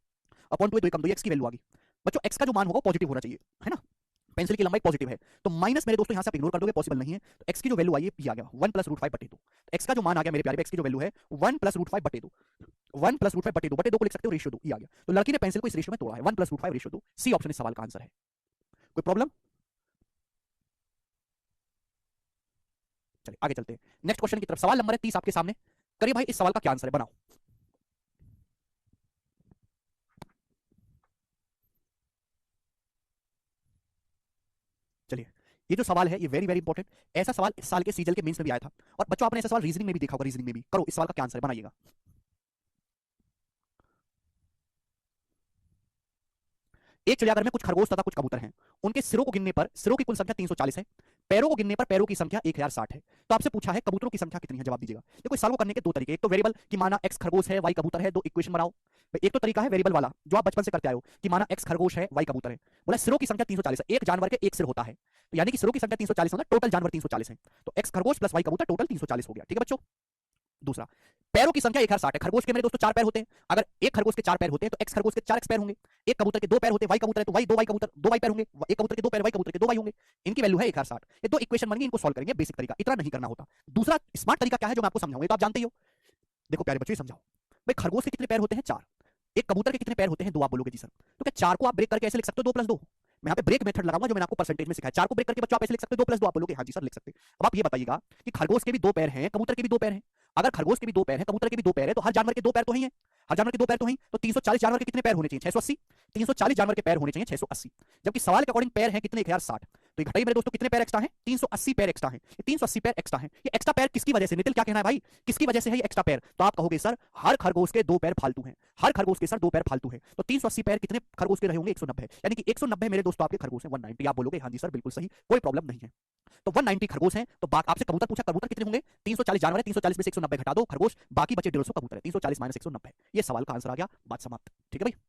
अपॉन 2, 2 कम 2, x की वैल्यू आ गई। बच्चों x का जो मान होगा पॉजिटिव होना चाहिए, है ना? पेंसिल की लंबाई पॉजिटिव है, तो माइनस मेरे दोस्तों यहां से आप इग्नोर कर दोगे, पॉसिबल नहीं है। तो x की जो वैल्यू आई ये आ गया 1 + √5/2। x का जो मान आ गया मेरे प्यारे, x की जो वैल्यू है 1 + √5/2, 1 + √5/2 बटे 2 को लिख सकते हो रेशियो 2, ये आ गया। तो लड़की ने पेंसिल को इस रेशियो में तोड़ा है, 1 + √5 रेशियो 2। सी ऑप्शन इस सवाल का आंसर है। कोई प्रॉब्लम? चलिए आगे चलते हैं नेक्स्ट क्वेश्चन की तरफ। सवाल नंबर है 30 आपके सामने। करिए भाई इस सवाल का क्या आंसर है, बनाओ। चलिए ये जो सवाल है ये वेरी वेरी इंपॉर्टेंट। ऐसा सवाल इस साल के सीजल के मेंस में भी आया था, और बच्चों आपने ऐसा सवाल रीजनिंग में भी देखा होगा, रीजनिंग में भी। करो इस सवाल का क्या आंसर है, बनाइएगा। एक चिड़ियाघर में कुछ खरगोश तथा कुछ कबूतर हैं। उनके सिरों को गिनने पर सिरों की कुल संख्या 340 है, पैरों को गिनने पर पैरों की संख्या 1060 है। तो आपसे पूछा है कबूतरों की संख्या कितनी है, जवाब दीजिएगा। देखो इस सवाल को करने के दो तरीके, एक तो वेरिएबल कि माना x खरगोश है y कबूतर है, दो इक्वेशन बनाओ। एक तो तरीका है वेरिएबल वाला जो आप बचपन से करते आए हो कि माना x खरगोश है y कबूतर है, बोला सिरों की संख्या 340 है, एक जानवर के एक सिर होता है, तो यानी कि सिरों की संख्या 340 होगा, टोटल जानवर 340 है, तो x खरगोश प्लस y कबूतर टोटल 340 हो गया। ठीक है बच्चों, दूसरा, पैरों की संख्या 1060 है। खरगोश के मेरे दोस्तों 4 पैर होते हैं। अगर एक खरगोश के 4 पैर होते हैं तो एक्स खरगोश के 4 एक्स पैर होंगे। एक कबूतर के 2 पैर होते हैं, वाई कबूतर है तो वाई 2 वाई कबूतर 2 वाई पैर होंगे। एक कबूतर के 2 पैर, वाई कबूतर के 2 वाई होंगे। इनकी वैल्यू है 1060। ये दो इक्वेशन बन गई, इनको सॉल्व करेंगे। बेसिक तरीका, इतना नहीं करना होता। दूसरा स्मार्ट तरीका क्या है जो मैं आपको समझाऊंगा, ये तो आप जानते ही हो। देखो प्यारे बच्चों, ये समझाओ भाई, खरगोश के कितने पैर होते हैं? 4। एक कबूतर के कितने पैर होते हैं? 2। आप बोलोगे जी सर, तो क्या 4 को आप ब्रेक करके ऐसे लिख सकते हो 2 + 2? मैं यहाँ पे ब्रेक मेथड लगाऊंगा जो मैंने आपको परसेंटेज में सिखाया। 4 को ब्रेक करके बच्चों आप ऐसे लिख सकते हो 2 + 2। आप बोलोगे हाँ जी सर लिख सकते हैं। अब आप ये बताइएगा कि खरगोश के भी 2 पैर हैं, कबूतर के भी 2 पैर हैं। अगर खरगोश के भी 2 पैर हैं, कबूतर के भी 2 पैर हैं, तो हर जानवर के 2 पैर तो ही हैं। हर जानवर के 2 पैर तो ही, तो 340 जानवर के कितने पैर होने चाहिए? 680। 340 जानवर के पैर होने चाहिए 680। जबकि सवाल के अकॉर्डिंग पैर हैं कितने? 1060। तो ये घटाइए मेरे दोस्तों, कितने पैर एक्स्ट्रा हैं? 380 पैर एक्स्ट्रा हैं। ये 380 पैर एक्स्ट्रा हैं। ये एक्स्ट्रा पैर किसकी वजह से? नितिन क्या कहना है भाई, किसकी वजह से है ये एक्स्ट्रा पैर? तो आप कहोगे सर हर खरगोश के 2 पैर फालतू हैं। हर खरगोश के सर 2 पैर फालतू हैं। तो 380 पैर कितने खरगोश के रहे होंगे? 190। यानी कि 190 मेरे दोस्तों आपके खरगोश हैं। 190। आप बोलोगे हाँ जी सर बिल्कुल सही, कोई प्रॉब्लम नहीं है। तो 190 खरगोश हैं। तो आपसे कबूतर पूछा, कबूतर कितने होंगे? 340 जानवर है, 340 में से 190 घटा दो खरगोश, बाकी बचे 150 कबूतर है। 340 - 190, ये सवाल का आंसर आ गया। बात समाप्त। ठीक है भाई,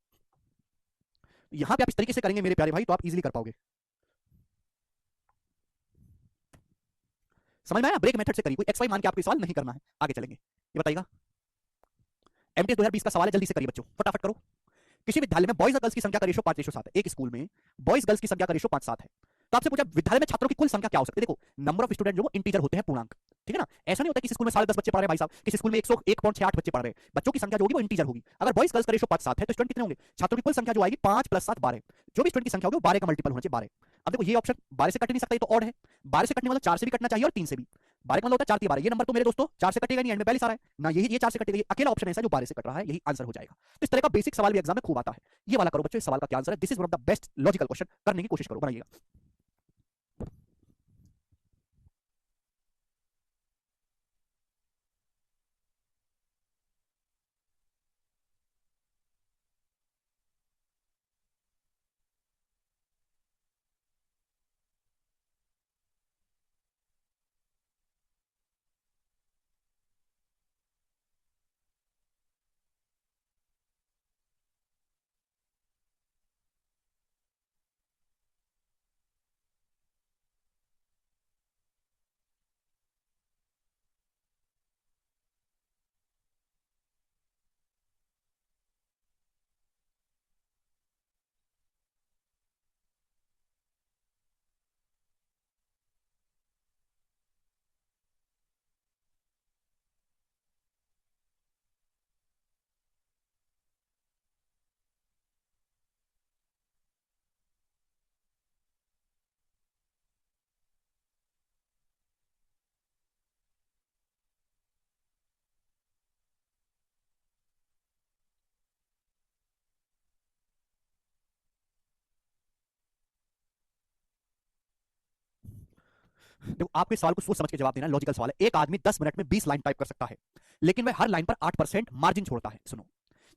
यहां पे आप इस तरीके से करेंगे मेरे प्यारे भाई तो आप इजीली कर पाओगे। समझ में आया? ब्रेक मेथड से करिए, कोई एक्स वाई मान के आपको सवाल नहीं करना है। आगे चलेंगे, ये बताइएगा एमटीएस 2020 का सवाल है, जल्दी से करिए बच्चों, फटाफट करो। किसी विद्यालय में बॉयज और गर्ल्स की संख्या का रेशो 5:7 है। एक स्कूल में बॉयज गर्ल्स की संख्या का रेशो 5:7 है। तो आपसे पूछा विद्यालय में छात्रों की कुल संख्या क्या हो सकती है? देखो नंबर ऑफ स्टूडेंट जो वो इंटीजर होते हैं, पूर्णांक। ठीक है ना? ऐसा नहीं होता किसी स्कूल में 10.5 बच्चे पढ़ रहे हैं भाई साहब, किसी स्कूल में 101.68 बच्चे पढ़ रहे हैं। बच्चों की संख्या जो होगी वो इंटीजर होगी। अगर बॉयज गर्ल्स का रेशो 5:7 है तो स्टूडेंट कितने होंगे? छात्रों की कुल संख्या जो आएगी 5 + 7 12। जो भी स्टूडेंट की संख्या होगी वो 12 का मल्टीपल होना चाहिए, 12। अब देखो ये ऑप्शन 12 से कट नहीं सकता, ये तो ऑड है। 12 से कटने वाला 4 से भी कटना चाहिए और 3 से भी। 12 का मतलब होता है 4 3 12। ये नंबर तो मेरे दोस्तों 4 से कटेगा नहीं, एंड में 42 आ रहा है ना, यही ये 4 से कटेगा। ये अकेला ऑप्शन ऐसा है जो 12 से कट रहा है, यही आंसर हो जाएगा। तो इस तरह का बेसिक सवाल भी एग्जाम में खूब आता है। ये वाला करो बच्चों, इस सवाल का क्या आंसर है? This is one of the best logical question, करने की कोशिश करो, बनाइएगा। देखो आपके सवाल को सोच समझ के जवाब देना, लॉजिकल सवाल है। एक आदमी 10 मिनट में 20 लाइन टाइप कर सकता है, लेकिन वह हर लाइन पर 8% मार्जिन छोड़ता है। सुनो,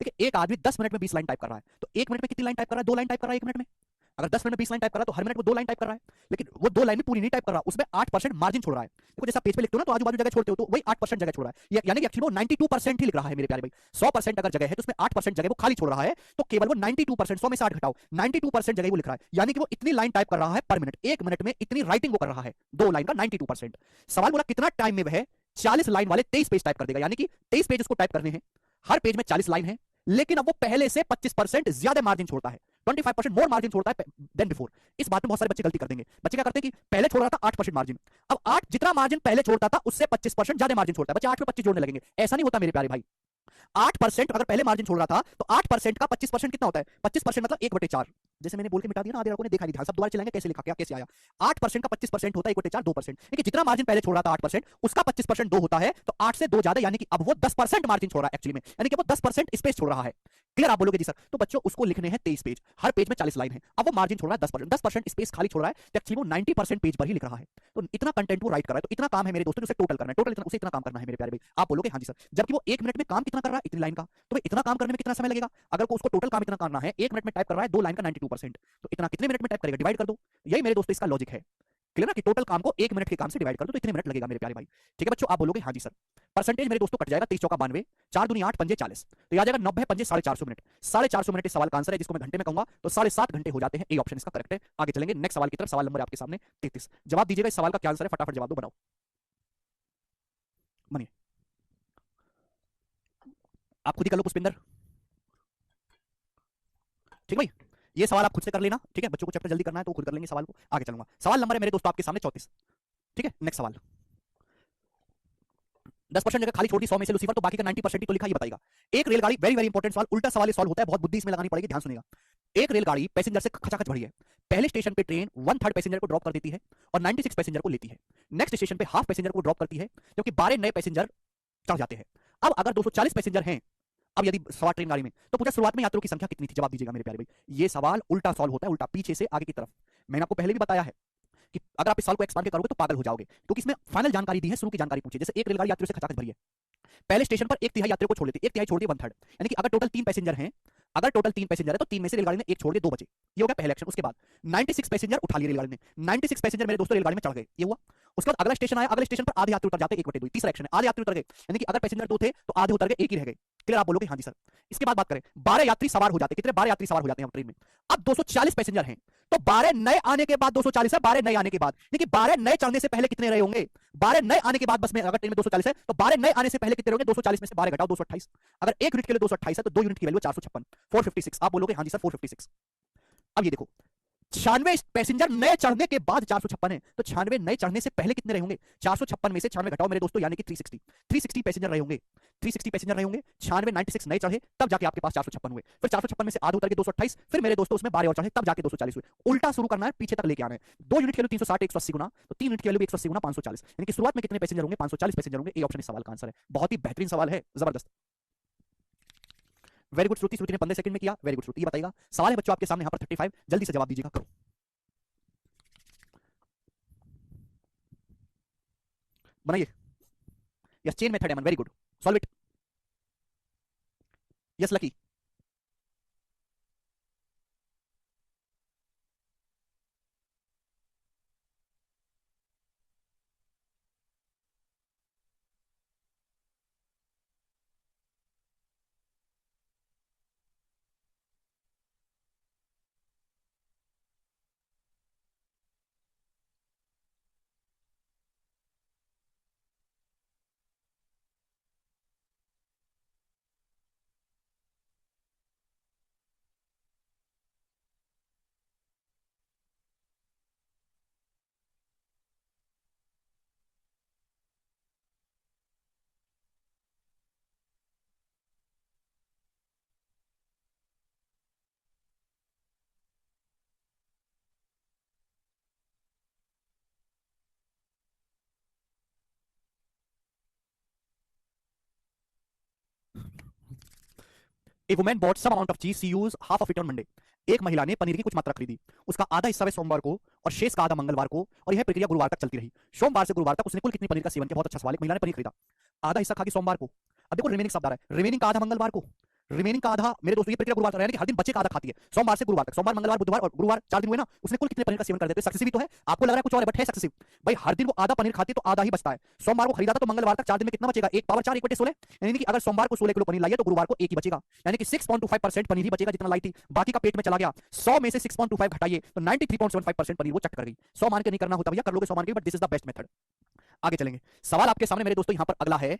देखिए एक आदमी 10 मिनट में 20 लाइन टाइप कर रहा है, तो 1 मिनट में कितनी लाइन टाइप कर रहा है? 2 लाइन टाइप कर रहा है 1 मिनट में। अगर 10 मिनट में 20 लाइन टाइप कर रहा है तो हर मिनट में 2 लाइन टाइप कर रहा है, लेकिन वो 2 लाइन में पूरी नहीं टाइप कर रहा, उसमें 8% मार्जिन छोड़ रहा है। देखो जैसा पेज पे लिखते हो ना तो आजू बाजू जगह छोड़ते हो, तो वही 8% जगह छोड़ रहा है। यानी कि एक्चुअली वो 92% ही लिख रहा है मेरे प्यारे भाई। 100% अगर जगह है तो उसमें 8% जगह वो खाली छोड़ रहा है, तो केवल वो 92%, 100 में से 8 घटाओ, 92% जगह वो लिख रहा है। यानी कि वो इतनी लाइन टाइप कर रहा है पर मिनट, 1 मिनट में इतनी राइटिंग वो कर रहा है, 2 लाइन का 92%। सवाल बोला कितना टाइम में वह 40 लाइन वाले 23 पेज टाइप कर देगा, यानी कि 23 पेज उसको टाइप करने हैं, हर पेज में 40 लाइन है, लेकिन अब वो पहले से 25% ज्यादा मार्जिन छोड़ता है, 25% मोर मार्जिन छोड़ता है देन बिफोर। इस बात में बहुत सारे बच्चे गलती कर देंगे। बच्चे क्या करते हैं कि पहले छोड़ रहा था 8% मार्जिन, अब 8 जितना मार्जिन पहले छोड़ता था उससे 25% ज्यादा मार्जिन छोड़ता है, बच्चे 8 में 25 जोड़ने लगेंगे। ऐसा नहीं होता मेरे प्यारे भाई। 8% अगर पहले मार्जिन छोड़ रहा था तो 8% का 25% कितना होता है? 25% मतलब 1/4। जैसे मैंने बोल के मिटा दिया ना, आधे लड़कों ने देखा नहीं ध्यान, सब दोबारा चलाएंगे कैसे लिखा, क्या कैसे आया। 8% का 25% होता है 1/4, 2%। देखिए जितना मार्जिन पहले छोड़ रहा था 8%, उसका 25% 2 होता है, तो 8 से 2 ज्यादा, यानी कि अब वो 10% मार्जिन छोड़ रहा है एक्चुअली में, यानी कि वो 10% स्पेस छोड़ रहा है। क्लियर? आप बोलोगे जी सर, तो बच्चों उसको लिखने हैं 23 पेज, हर पेज में 40 लाइन है, अब वो मार्जिन छोड़ रहा है 10%, 10% स्पेस खाली छोड़ रहा है, तो एक्चुअली वो 90% पेज पर ही लिख रहा है। तो इतना कंटेंट वो राइट कर रहा है, तो इतना काम है मेरे दोस्तों, उसे टोटल करना है, टोटल उसे इतना काम करना है मेरे प्यारे भाई। आप बोलोगे हाँ जी सर, जबकि वो 1 मिनट में काम कितना कर रहा है? इतनी लाइन का, तो इतना काम करने में कितना समय लगेगा? अगर को उसको टोटल काम इतना करना है, 1 मिनट में टाइप कर रहा है 2 लाइन का 92%, तो इतना कितने मिनट में टाइप करेगा? डिवाइड कर दो। यही मेरे दोस्तों इसका लॉजिक है। क्लियर ना, कि टोटल काम को 1 मिनट के काम से डिवाइड कर दो तो इतने मिनट लगेगा मेरे प्यारे भाई। ठीक है बच्चों, आप बोलोगे हाँ जी सर। परसेंटेज मेरे दोस्तों कट जाएगा, 23 चौका 92, 4 दूनी 8, 5 40, तो आ जाएगा 90 5 450 मिनट। 450 मिनट इस सवाल का आंसर है, जिसको मैं घंटे में कहूंगा तो 7.5 घंटे हो जाते हैं। ए ऑप्शन इसका करेक्ट है। आगे चलेंगे नेक्स्ट सवाल की तरफ। सवाल नंबर आपके सामने 33। जवाब दीजिएगा इस सवाल का क्या आंसर है, फटाफट जवाब दो, बनाओ, बनिए। आप खुद ही कर लो पुष्पिंदर। ठीक भाई, ये सवाल आप खुद से कर लेना। ठीक है, बच्चों को चैप्टर जल्दी करना है तो खुद कर लेंगे सवाल को। आगे चलूंगा, सवाल नंबर है मेरे दोस्तों आपके सामने 34। ठीक है, नेक्स्ट सवाल। 10% जगह खाली छोड़ दी 100 में से लूसीफर, तो बाकी का 90% ही तो लिखा, ये बताएगा। एक रेलगाड़ी, वेरी वेरी इंपॉर्टेंट सवाल, उल्टा सवाल सॉल्व होता है, बहुत बुद्धि इसमें लगानी पड़ेगी, ध्यान सुनिएगा। एक रेलगाड़ी पैसेंजर से खचाखच भरी है। पहले स्टेशन पे ट्रेन 1/3 पैसेंजर को ड्रॉप कर देती है और 96 पैसेंजर को लेती है। नेक्स्ट स्टेशन पे हाफ पैसेंजर को ड्रॉप करती है, क्योंकि 12 नए पैसेंजर चढ़ जाते हैं। अब अगर 240 पैसेंजर हैं, अब यदि सवार ट्रेन गाड़ी में, तो पूछा शुरुआत में यात्रियों की संख्या कितनी थी? जवाब दीजिएगा मेरे प्यारे भाई। ये सवाल उल्टा सॉल्व होता है, उल्टा, पीछे से आगे की तरफ। मैंने आपको पहले भी बताया है कि अगर आप इस सवाल को एक्सपांड करोगे तो पागल हो जाओगे, क्योंकि इसमें फाइनल जानकारी दी है, शुरू की जानकारी पूछी। जैसे एक रेलगाड़ी यात्रियों से खचाखच भरी है, पहले स्टेशन पर एक तिहाई यात्रियों को छोड़ देती, एक तिहाई छोड़ दिए 1/3, यानी कि अगर टोटल 3 पैसेंजर हैं, अगर टोटल 3 पैसेंजर है तो 3 में से रेलगाड़ी ने एक छोड़ दिए, 2 बचे। ये हो गया पहला एक्शन। उसके बाद 96 पैसेंजर उठा लिए रेलगाड़ी ने, 96 पैसेंजर मेरे दोस्तों रेलगाड़ी में चढ़ गए, ये हुआ। उसके बाद अगला स्टेशन आया, अगले स्टेशन पर आधे यात्री उतर जाते, 1/2। तीसरा एक्शन है, आधे यात्री उतर गए, यानी कि अगर पैसेंजर 2 थे तो आधे उतर गए, एक ही रह गए। क्लियर? आप बोलोगे हाँ जी सर। इसके बाद बात करें, 12 यात्री सवार हो जाते, कितने? 12 यात्री सवार हो जाते हैं ट्रेन में। अब 240 पैसेंजर हैं, तो 12 नए आने के बाद 240 है, 12 नए आने के बाद, यानी कि 12 नए चढ़ने से पहले कितने रहे होंगे? 12 नए आने के बाद बस में, अगर ट्रेन में 240 है तो 12 नए आने से पहले कितने होंगे? 240 में से 12 घटाओ, 228। अगर 1 यूनिट के लिए 228 है तो 2 यूनिट की वैल्यू 456, 456। आप बोलोगे हाँ जी सर 456। अब ये देखो, 96 पैसेंजर नए चढ़ने के बाद 456 है, तो 96 नए चढ़ने से पहले कितने रहे होंगे? 456 में से 96 घटाओ मेरे दोस्तों, यानी कि 360। 360 पैसेंजर रहे होंगे, 360 पैसेंजर रहे होंगे। 96 96 नए चढ़े, तब जाके आपके पास 456 हुए। फिर 456 में से आधे उतर के 228, फिर मेरे दोस्तों उसमें 12 और चढ़े, तब जाके 240 हुए। उल्टा शुरू करना है, पीछे तक लेके आना है। 2 यूनिट के लिए 360 180 गुना, तो 3 यूनिट के लिए 180 गुना 540, यानी कि शुरुआत में कितने पैसेंजर होंगे? 540 पैसेंजर होंगे। ए ऑप्शन इस सवाल का आंसर है। बहुत ही बेहतरीन सवाल है, जबरदस्त। वेरी गुड श्रुति, श्रुति ने 15 सेकंड में किया, वेरी गुड श्रुति। ये बताएगा, सवाल है बच्चों आपके सामने यहाँ पर 35, जल्दी से जवाब दीजिएगा, करो। बनाइए। यस, चेन मेथड है, very good, solve it. Yes lucky. A woman bought some amount of cheese. She used half of it on Monday. एक महिला ने पनीर की कुछ मात्रा खरीदी, उसका आधा हिस्सा वह सोमवार को और शेष का आधा मंगलवार को, और यह प्रक्रिया गुरुवार तक चलती रही। सोमवार से गुरुवार तक उसने कुल कितनी पनीर का सेवन किया? बहुत अच्छा सवाल है। महिला ने पनीर खरीदा, आधा हिस्सा खा के सोमवार को, अब देखो रिमेनिंग शब्द आ रहा है, रिमेनिंग का आधा मंगलवार को, रिमेनिंग का आधा मेरे दोस्तों ये प्रक्रिया गुरुवार तक, यानी कि हर दिन बचे का आधा खाती है सोमवार से गुरुवार तक। सोमवार मंगलवार बुधवार और गुरुवार 4 दिन हुए ना, उसने कुल कितने पनीर का सेवन कर दिया? तो सक्सेसिव भी तो है। आपको लग रहा है कुछ और है, बट है सक्सेसिव भाई। हर दिन वो आधा पनीर खाती है तो आधा ही बचता है। सोमवार को खरीदा था तो मंगलवार तक 4 दिन में कितना बचेगा? 1 पावर 4 1/16, यानी कि अगर सोमवार को 16 किलो पनीर लाई है तो गुरुवार को 1 ही बचेगा, यानी कि 6.25% पनीर ही बचेगा जितना लाई थी, बाकी का पेट में चला गया। 100 में से 6.25 घटाइए तो 93.75% पनीर वो चट कर गई। 100 मान के नहीं करना होता भैया, कर लोगे 100 मान के, but this is the best method. आगे चलेंगे, सवाल आपके सामने मेरे दोस्तों यहाँ पर अगला है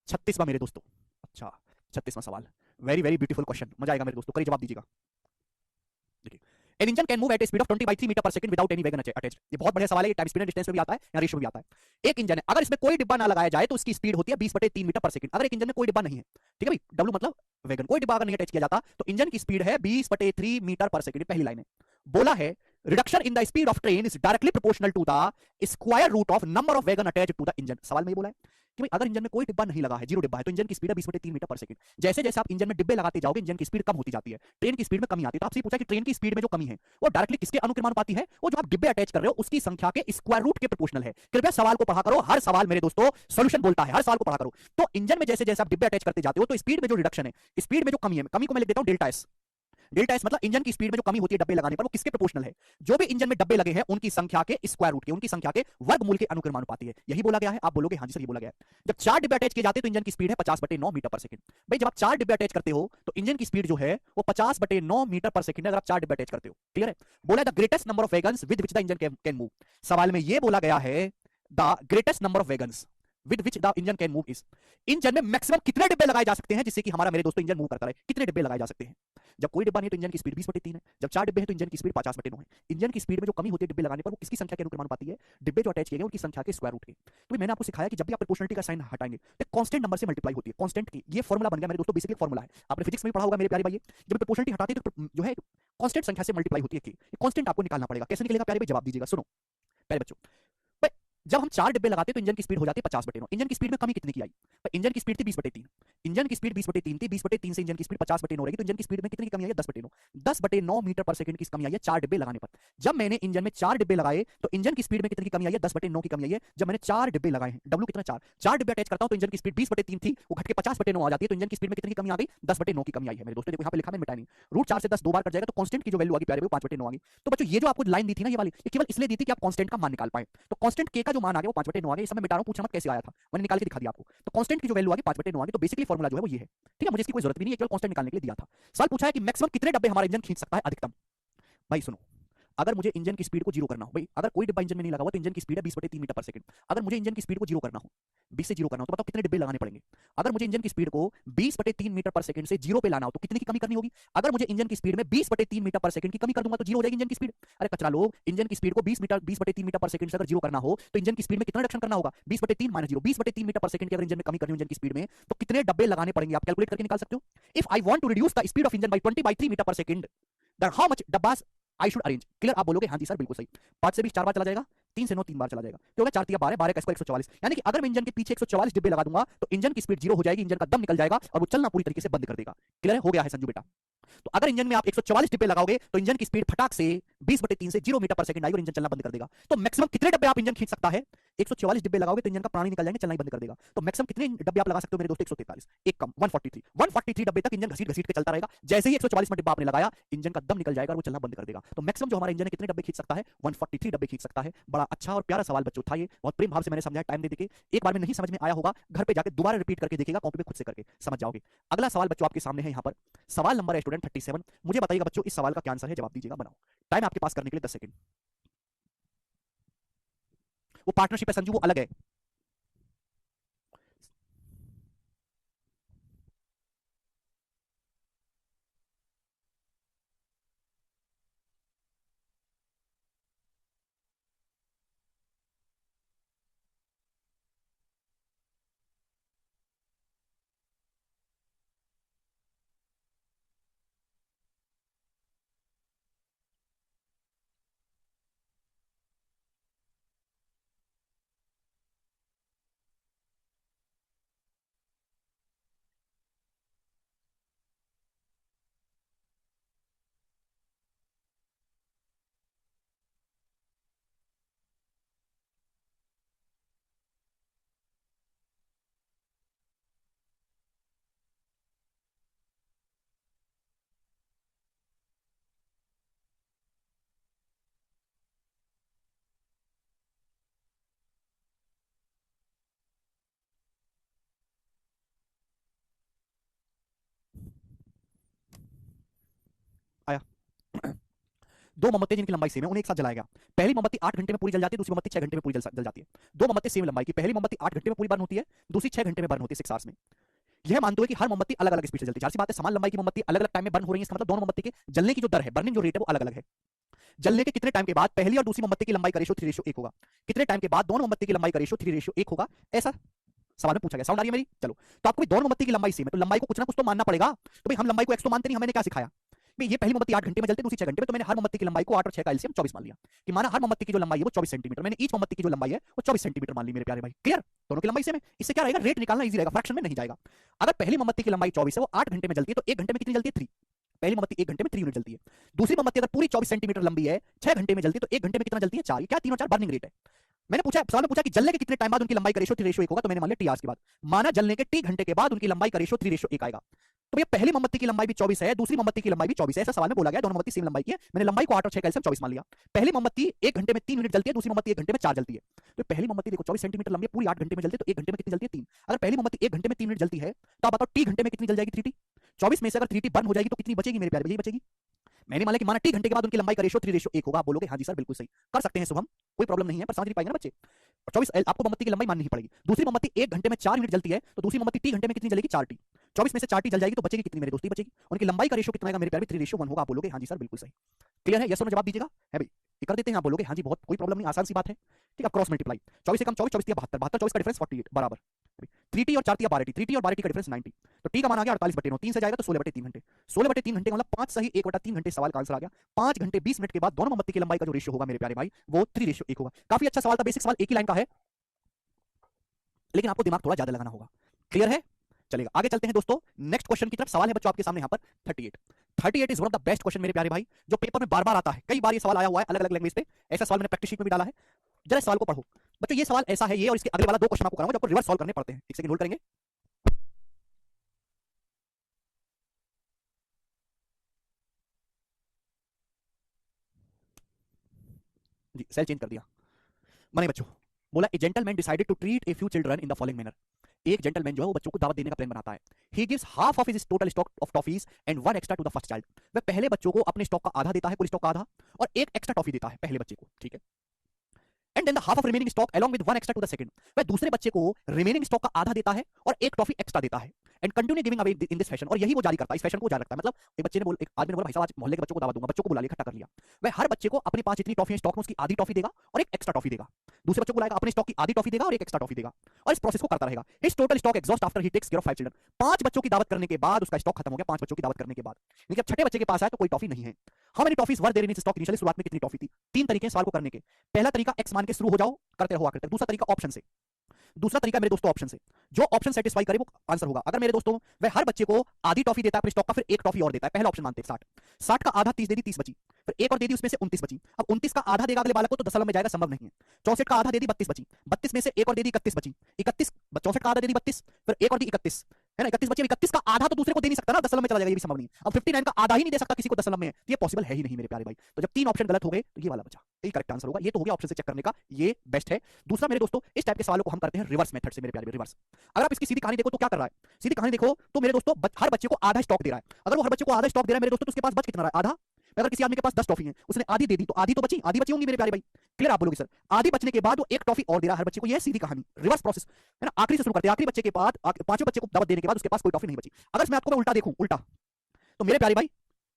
36वां मेरे दोस्तों। अच्छा, 36वां सवाल, वेरी वेरी ब्यूटीफुल क्वेश्चन, मजा आएगा मेरे दोस्तों, करिए जवाब दीजिएगा। देखिए, an engine can move at a speed of 20/3 metre पर second without any wagon attached. ये बहुत बढ़िया सवाल है, ये टाइम स्पीड एंड डिस्टेंस में भी आता है, या रेशियो में भी आता है। एक इंजन है, अगर इसमें कोई डिब्बा ना लगाया जाए तो इसकी स्पीड होती है 20/3 मीटर पर सेकंड। अगर एक इंजन में कोई डिब्बा नहीं है, ठीक है भाई, डब्ल्यू मतलब वैगन, कोई डिब्बा अगर नहीं अटैच किया जाता तो इंजन की स्पीड है 20/3 मीटर पर सेकंड। पहली लाइन है, बोला है reduction in the speed of train is directly proportional to the square root of number of wagon attached to the engine. सवाल में ये बोला है कि भाई अगर इंजन में कोई डिब्बा नहीं लगा है, जीरो डिब्बा है, तो इंजन की स्पीड है 20/3 मीटर पर सेकंड। जैसे जैसे आप इंजन में डिब्बे लगाते जाओगे इंजन की स्पीड कम होती जाती है, ट्रेन की स्पीड में कमी आती है। तो आपसे पूछा कि ट्रेन की स्पीड में जो कमी है वो डायरेक्टली किसके अनुक्रमानुपाती है? वो जो आप डिब्बे अटैच कर रहे हो उसकी संख्या के स्क्वायर रूट के प्रोपोर्शनल है। कृपया सवाल को पढ़ा करो, हर सवाल मेरे दोस्तों सॉल्यूशन बोलता है, हर सवाल को पढ़ा करो। तो इंजन में जैसे जैसे आप डिब्बे अटैच करते जाते हो तो स्पीड में जो रिडक्शन है, स्पीड में जो कमी है, कमी को मैं लिख देता हूं डेल्टा एस। डेल्टा एस मतलब इंजन की स्पीड में जो कमी होती है डब्बे लगाने पर, वो किसके प्रोपोर्शनल है? जो भी इंजन में डब्बे लगे हैं उनकी संख्या के स्क्वायर रूट के, उनकी संख्या के वर्गमूल के अनुक्रमानुपाती है। यही बोला गया है। आप बोलोगे हाँ जी सर ये बोला गया है। जब 4 डिब्बे अटैच किए जाते हैं तो इंजन की स्पीड है 50/9 मीटर पर सेकंड। भाई जब आप 4 डिब्बे अटैच करते हो तो इंजन की स्पीड जो है वो 50/9 मीटर पर सेकंड है, अगर आप 4 डिब्बे अटैच करते हो। क्लियर है? बोला the greatest number of wagons with which the engine can move. सवाल में ये बोला गया है the greatest number of wagons, with which the engine can move is, engine में मैक्सिमम कितने डिब्बे लगाए जा सकते हैं जिससे कि हमारा मेरे दोस्तों इंजन मूव करता रहे, कितने डिब्बे लगाए जा सकते हैं। जब कोई डिब्बा नहीं है तो इंजन की स्पीड 20/3 है, जब 4 डिब्बे हैं तो इंजन की स्पीड 50/9 है। इंजन की स्पीड में जो कमी होती है डिब्बे लगाने पर वो किसकी संख्या के अनुक्रमानुपाती है, डिब्बे जो अटैच किए गए उनकी संख्या के स्क्वायर रूट के। तो मैंने आपको सिखाया कि जब भी आप प्रोपोर्शनलिटी का साइन हटाएंगे तो कांस्टेंट नंबर से मल्टीप्लाई होती है, कांस्टेंट की ये फॉर्मूला बन गया मेरे दोस्तों, बेसिकली फॉर्मूला है, आपने फिजिक्स में भी पढ़ा होगा मेरे प्यारे भाई। जब प्रोपोर्शनलिटी हटाते हैं तो जो है कांस्टेंट संख्या से मल्टीप्लाई होती है, ये कांस्टेंट आपको निकालना पड़ेगा। कैसे निकलेगा प्यारे भाई, जवाब दीजिएगा, सुनो प्यारे बच्चों। भाई, जब हम 4 डिब्बे लगाते हैं तो इंजन की स्पीड हो जाती है 50/9। इंजन की स्पीड में कमी कितनी की आई, इंजन की स्पीड थी 20/3, इंजन की स्पीड 20/3 थी, 20/3 से इंजन की स्पीड 50/9 रहेगी, तो इंजन की स्पीड में कितनी की कमी आई है, 10/9, 10/9 मीटर पर सेकंड की कमी आई है 4 डिब्बे लगाने पर। जब मैंने इंजन में 4 डिब्बे लगाए तो इंजन की स्पीड में कितनी की कमी आई है, 10/9 की कमी आई है। जब मैंने 4 डिब्बे लगाए हैं, डब्ल्यू कितना 4, 4 डिब्बे अटैच करता हूं तो इंजन की स्पीड 20/3 थी, वो घट के 50/9 आ जाती है, तो इंजन की स्पीड में कितनी की कमी आ गई, 10/9 की कमी आई है मेरे दोस्तों। देखो यहां पे लिखा मैंने मिटा नहीं, रूट 4 से 10 दो बार कट जाएगा तो कांस्टेंट की जो वैल्यू आ गई प्यारे वो 5/9 आ गई। तो बच्चों ये जो आपको लाइन दी थी ना ये वाली, ये केवल इसलिए दी थी कि आप कांस्टेंट का मान निकाल पाए। तो कांस्टेंट के का जो मान आ गया वो 5/9 आ गया, इस समय मिटा रहा हूं, पूछना मत कैसे आया था, मैंने निकाल के दिखा दिया आपको। तो कांस्टेंट की जो वैल्यू आ गई 5/9 आ गई, तो बेसिकली फॉर्मूला जो है वो ये है, ठीक है, मुझे इसकी कोई जरूरत भी नहीं है, केवल कांस्टेंट निकालने के लिए दिया था। सवाल पूछा है कि मैक्सिमम कितने डब्बे हमारा इंजन खींच सकता है अधिकतम। भाई सुनो, अगर मुझे इंजन की स्पीड को जीरो करना हो, भाई अगर कोई डिब्बा इंजन में नहीं लगा हुआ तो इंजन की स्पीड है 20/3 मीटर पर सेकंड, अगर मुझे इंजन की स्पीड को जीरो करना हो, 20 से जीरो करना हो तो बताओ कितने डिब्बे लगाने पड़ेंगे। अगर मुझे इंजन की स्पीड को 20/3 मीटर पर सेकंड से जीरो पे लाना हो तो कितने की कमी करनी होगी। अगर मुझे इंजन की स्पीड में 20/3 मीटर पर सेकंड की कमी कर दूंगा तो जीरो हो जाएगी इंजन की स्पीड। अरे कचरा लोग, इंजन की स्पीड को 20/3 मीटर पर सेकंड से अगर जीरो करना हो तो इंजन की स्पीड में कितना रिडक्शन करना होगा, 20/3 माइनस जीरो, 20/3 मीटर पर सेकंड की अगर इंजन में कमी करनी हो इंजन की स्पीड में तो कितने डब्बे लगाने पड़ेंगे, आप कैलकुलेट करके निकाल सकते हो। If I want to reduce the speed of engine by 20/3 metre पर सेकंड, देन हाउ मच डब्बास आई शुड अरेंज। क्लियर, आप बोलोगे हाँ जी सर बिल्कुल सही, 5 से 20 4 बार चला जाएगा, 3 से 9 3 बार चला जाएगा, तो होगा 4 3 12, 12 का स्क्वायर 144, यानी कि अगर मैं इंजन के पीछे 144 डिब्बे लगा दूंगा तो इंजन की स्पीड जीरो हो जाएगी, इंजन का दम निकल जाएगा और वो चलना पूरी तरीके से बंद कर देगा। क्लियर हो गया है संजू बेटा। तो अगर इंजन में आप 144 डिब्बे लगाओगे तो इंजन की स्पीड फटाक से 20/3 से 0 मीटर पर सेकंड आएगी और इंजन चलना बंद कर देगा। तो मैक्सिमम कितने डब्बे आप इंजन खींच सकता है, 144 डिब्बे लगाओगे तो इंजन का प्राणी निकल जाएंगे, चलना ही बंद कर देगा। तो मैक्सिमम कितने डब्बे आप लगा सकते हो मेरे दोस्त, 143, एक कम 143 डब्बे तक इंजन घसीट घसीट के चलता रहेगा। जैसे ही 144 में डिब्बा आपने लगाया इंजन का दम निकल जाएगा और वो चलना बंद कर देगा। तो मैक्सिमम जो हमारा इंजन है कितने डब्बे खींच सकता है, 143 डब्बे खींच सकता है। बड़ा अच्छा और प्यारा सवाल बच्चों था ये, बहुत प्रेम भाव से मैंने समझाया, टाइम दे देके। एक बार में नहीं समझ में आया होगा, घर पे जाके दोबारा रिपीट करके देखिएगा, कॉपी पे खुद से करके समझ जाओगे। अगला सवाल बच्चों आपके सामने है यहाँ पर, सवाल नंबर है स्टूडेंट 37। मुझे बताइएगा बच्चों इस सवाल का क्या आंसर है, जवाब दीजिएगा, बनाओ, टाइम आपके पास करने के लिए 10 सेकंड। वो पार्टनरशिप है संजू, वो अलग है। आया दो मोमबत्ती जिनकी लंबाई सेम है उन्हें एक साथ जलाया गया। पहली मोमबत्ती 8 घंटे में पूरी जल जाती है, दूसरी मोमबत्ती 6 घंटे में पूरी जल जाती है। दो मोमबत्ती सेम लंबाई की, पहली मोमबत्ती 8 घंटे में पूरी बर्न होती है, दूसरी 6 घंटे में बर्न होती है 6 आवर्स में। यह मानते हुए कि हर मोमबत्ती अलग अलग स्पीड से जलती है, जाहिर सी बात है समान लंबाई की मोमबत्ती अलग अलग टाइम में बर्न हो रही है, इसका मतलब दोनों मोमबत्ती के जलने की जो दर है, बर्निंग जो रेट है वो अलग अलग है। जलने के कितने टाइम के बाद पहली और दूसरी मोमबत्ती की लंबाई का रेशियो 3:1 होगा, कितने टाइम के बाद दोनों मोमबत्ती की लंबाई का रेशियो 3:1 होगा, ऐसा सवाल में पूछा गया। साउंड आ रही है मेरी, चलो तो आपको दोनों मोमबत्ती की लंबाई सेम है तो लंबाई को कुछ ना कुछ तो मानना पड़ेगा। तो भाई हम लंबाई को x तो मानते नहीं, हमें क्या सिखाया भाई, ये पहली मोमबत्ती 8 घंटे में जलती है, दूसरी 6 घंटे में, तो मैंने हर मोमबत्ती की लंबाई को 8 और 6 का एलसीएम 24 मान लिया कि माना हर मोमबत्ती की जो लंबाई है वो 24 सेंटीमीटर, मैंने ईच मोमबत्ती की जो लंबाई है वो 24 सेंटीमीटर मान ली मेरे प्यारे भाई। क्लियर, दोनों की लंबाई सेम है, इससे क्या रहेगा, रेट निकालना इजी रहेगा, फ्रैक्शन में नहीं जाएगा। अगर पहली मोमबत्ती की लंबाई 24 है, वो 8 घंटे में जलती है, तो 1 घंटे में कितनी जलती है, 3। पहली मोमबत्ती 1 घंटे में 3 यूनिट जलती है। दूसरी मोमबत्ती अगर पूरी 24 सेंटीमीटर लंबी है, 6 घंटे में जलती है, तो 1 घंटे में कितना जलती है, 4। ये क्या 3 और 4 बर्निंग रेट है। मैंने पूछा, सवाल में पूछा कि जलने के कितने टाइम बाद उनकी लंबाई का रेशियो 3:1 होगा, तो मैंने मान लिया टी आवर्स के बाद। माना जलने के टी घंटे के बाद उनकी लंबाई का रेशियो 3:1 आएगा। तो भैया पहली मोमबत्ती की लंबाई भी 24 है, दूसरी मोमबत्ती की लंबाई भी 24 है, ऐसा सवाल में बोला गया, दोनों मोमबत्ती सेम लंबाई की है, मैंने लंबाई को 8 और 6 का एलसीएम 24 मान लिया। पहली मोमबत्ती 1 घंटे में 3 यूनिट जलती है, दूसरी मोमबत्ती 1 घंटे में 4 जलती है। तो पहली मोमबत्ती देखो 24 सेंटीमीटर लंबी है, पूरी 8 घंटे में जलती है, तो 1 घंटे में कितनी जलती है, 3। अगर पहली मोमबत्ती 1 घंटे में 3 यूनिट जलती है तो आप बताओ टी घंटे में कितनी जल जाएगी, 3t। 24 में से अगर 3t बर्न हो जाएगी तो कितनी बचेगी मेरे प्यारे, यही बचेगी। मैंने माना कि माना टी घंटे के बाद उनकी लंबाई का रेशो 3:1 होगा। आप बोलोगे हाँ जी सर बिल्कुल सही, कर सकते हैं शुभम, कोई प्रॉब्लम नहीं है, पर समझ नहीं पाएंगे ना बच्चे। और 24 आपको मोमबत्ती की लंबाई माननी ही पड़ेगी। दूसरी मोमबत्ती 1 घंटे में 4 यूनिट जलती है, तो दूसरी मोमबत्ती टी घंटे में कितनी जलेगी? 4 टी। 24 में से 4 टी जल जाएगी तो बचेगी कितनी मेरे दोस्त? बचेगी। उनकी लंबाई का रेशो कितना आएगा मेरे प्यारे? 3:1 होगा। आप बोलोगे हाँ जी सर बिल्कुल सही। क्लियर है? यस और नो जवाब दीजिएगा। है भाई, ये कर देते हैं। आप बोलोगे हाँ जी बहुत कोई प्रॉब्लम नहीं, आसान सी बात है। ठीक है, क्रॉस मल्टीप्लाई 24 से कम 24, 24 72, 72 24 का डिफरेंस 48 बराबर 3t और 4t 12t, 3t और 12t का डिफरेंस 9t। तो t का मान आ गया 48/9, 3 से जाएगा तो 16/3 घंटे। 16/3 घंटे का मतलब 5 सही 1/3 घंटे सवाल का आंसर आ गया। 5 घंटे 20 मिनट के बाद दोनों मोमबत्ती की लंबाई का जो रेशियो होगा मेरे प्यारे भाई वो 3:1 होगा। काफी अच्छा सवाल था, बेसिक सवाल, एक ही लाइन का है, लेकिन आपको दिमाग थोड़ा ज्यादा लगाना होगा। क्लियर है? चलेगा, आगे चलते हैं दोस्तों नेक्स्ट क्वेश्चन की तरफ। सवाल है बच्चों आपके सामने यहाँ पर 38। 38 is one of the best question मेरे प्यारे भाई, जो पेपर में बार बार आता है। कई बार ये सवाल आया हुआ है अलग अलग लैंग्वेज पे, ऐसा सवाल मैंने प्रैक्टिस शीट में भी डाला है। जरा इस सवाल को पढ़ो बच्चों, ये सवाल ऐसा है, ये और इसके अगले वाला 2 क्वेश्चन आपको कराऊंगा जो आपको रिवर्स सॉल्व करने पड़ते हैं। एक सेकंड होल्ड करेंगे। जी सेल चेंज कर दिया मैंने बच्चों। बोला a gentleman decided to treat a few children in the following manner. एक जेंटलमैन जो है वो बच्चों को दावत देने का प्लान बनाता है। He gives half of his total stock of toffees and one extra to the first child. वह पहले बच्चों को अपने स्टॉक का आधा देता है, कुल स्टॉक का आधा, और एक एक्स्ट्रा टॉफी देता है पहले बच्चे को। ठीक है, and then the half of remaining stock along with one extra to the second. वह दूसरे बच्चे को रिमेनिंग स्टॉक का आधा देता है और एक टॉफी एक्स्ट्रा देता है, and continue giving away in this fashion. और यही वो जारी करता है, इस फैशन को जारी रखता है। मतलब एक बच्चे ने एक आदमी ने बोला भाई साहब आज मोहल्ले के बच्चों को दावत दूंगा, बच्चों को बुला लिया, इकट्ठा कर लिया। वह हर बच्चे को अपने पास जितनी टॉफी है स्टॉक में उसकी आधी टॉफी देगा और एक एक्स्ट्रा टॉफी देगा। दूसरे बच्चों को बुलाएगा, अपने स्टॉक की आधी टॉफी देगा और एक एक्स्ट्रा टॉफी देगा, और इस प्रोसेस को करता रहेगा। His total stock exhaust after he takes care of 5 children. 5 बच्चों की दावत करने के बाद उसका स्टॉक खत्म हो गया, 5 बच्चों की दावत करने के बाद। लेकिन जब छठे बच्चे के पास आया तो कोई टॉफी नहीं है। How many toffees were there in his stock initially? शुरुआत में कितनी टॉफी थी? 3 तरीके हैं सवाल को करने के। पहला तरीका एक्स मान के शुरू हो जाओ, करते रहो आखिर तक। दूसरा तरीका ऑप्शन से। दूसरा तरीका मेरे दोस्तों ऑप्शन से, जो ऑप्शन सेटिस्फाई करे वो आंसर होगा। अगर मेरे दोस्तों वह हर बच्चे को आधी टॉफी देता है अपने स्टॉक का, फिर एक टॉफी और देता है। पहला ऑप्शन मानते हैं 60, 60 का आधा 30 दे दी, 30 बची, फिर एक और दे दी, उसमें से 29 बची। अब 29 का आधा देगा अगले बालक को तो दशमलव में जाएगा, संभव नहीं है। 64 का आधा दे दी, 32 बची, 32 में से एक और दे दी, 31 बची, 31 64 का आधा दे दी 32, फिर एक और दी 31, है ना, 31 बची। 31 का आधा तो दूसरे को दे नहीं सकता ना, दशमलव में चला जाएगा, ये भी संभव नहीं है। अब 59 का आधा ही नहीं दे सकता किसी को दशमलव में, तो ये पॉसिबल है ही नहीं मेरे प्यारे भाई। तो जब 3 ऑप्शन गलत हो गए तो ये वाला बचा, यही करेक्ट आंसर होगा। ये तो हो गया ऑप्शन से चेक करने का, ये बेस्ट है। दूसरा मेरे दोस्तों इस टाइप के सवालों को हम करते हैं रिवर्स मेथड से मेरे प्यारे, रिवर्स। अगर आप इसकी सीधी कहानी देखो तो क्या कर रहा है, सीधी कहानी देखो तो मेरे दोस्तों हर बच्चे को आधा स्टॉक दे रहा है। अगर वो हर बच्चे को आधा स्टॉक दे रहा है मेरे दोस्तों तो उसके पास बच कितना रहा है? आधा। अगर किसी आदमी के पास 10 टॉफी है, उसने आधी दे दी तो आधी तो बची, आधी बची होंगी मेरे प्यारे भाई। क्लियर? आप बोलोगे सर आधी बचने के बाद वो एक टॉफी और दे रहा है हर बच्चे को। ये है सीधी कहानी, रिवर्स प्रोसेस, है ना। आखिरी से शुरू करते हैं, आखिरी बच्चे के बाद, पांचवें बच्चे को दावत देने के बाद उसके पास कोई टॉफी नहीं बची। अगर मैं आपको उल्टा देखूं, उल्टा, तो मेरे प्यारे भाई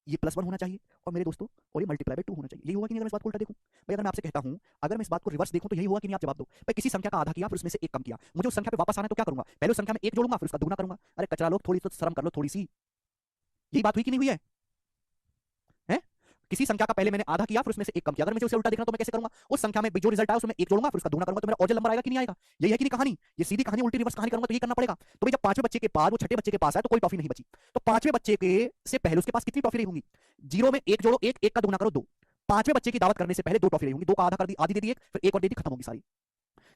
ये +1 होना चाहिए और मेरे दोस्तों और ये मल्टीप्लाई बाय 2 होना चाहिए। यही हुआ कि नहीं? अगर मैं इस बात को उल्टा देखूं भाई, अगर मैं आपसे कहता हूं अगर मैं इस बात को रिवर्स देखूं तो यही हुआ कि नहीं? आप जवाब दो भाई। किसी संख्या का आधा किया फिर उसमें से एक कम किया, मुझे उस संख्या पे वापस आना है तो क्या करूंगा? पहले उस संख्या में एक जोड़ूंगा फिर उसका दुगना करूंगा। अरे कचरा लोग, थोड़ी तो शर्म कर लो, थोड़ी सी। यही बात हुई कि नहीं हुई है? हैं? किसी संख्या का पहले मैंने आधा किया फिर उसमें से एक कम किया। अगर मुझे उसे उल्टा देखना तो मैं कैसे करूंगा? उस संख्या में जो रिजल्ट आया उसमें एक जोड़ूंगा फिर उसका दुगना करूंगा, तो मेरा ओरिजिनल नंबर आएगा कि नहीं आएगा? यही है कि नहीं कहानी? ये सीधी कहानी उल्टी रिवर्स कहानी करूंगा तो ये करना पड़ेगा। तो भाई जब पांचवें बच्चे के बाद वो छठे बच्चे के पास आया तो कोई टॉफी नहीं बची, तो पांचवें बच्चे के से पहले उसके पास कितनी टॉफी रही होंगी? 0 में एक जोड़ो, एक, एक का दुगना करो 2। पांचवें बच्चे की दावत करने से पहले 2 टॉफी रही होंगी, 2 का आधा कर दी, आधी दे दी एक, फिर एक और दे दी, खत्म होगी सारी।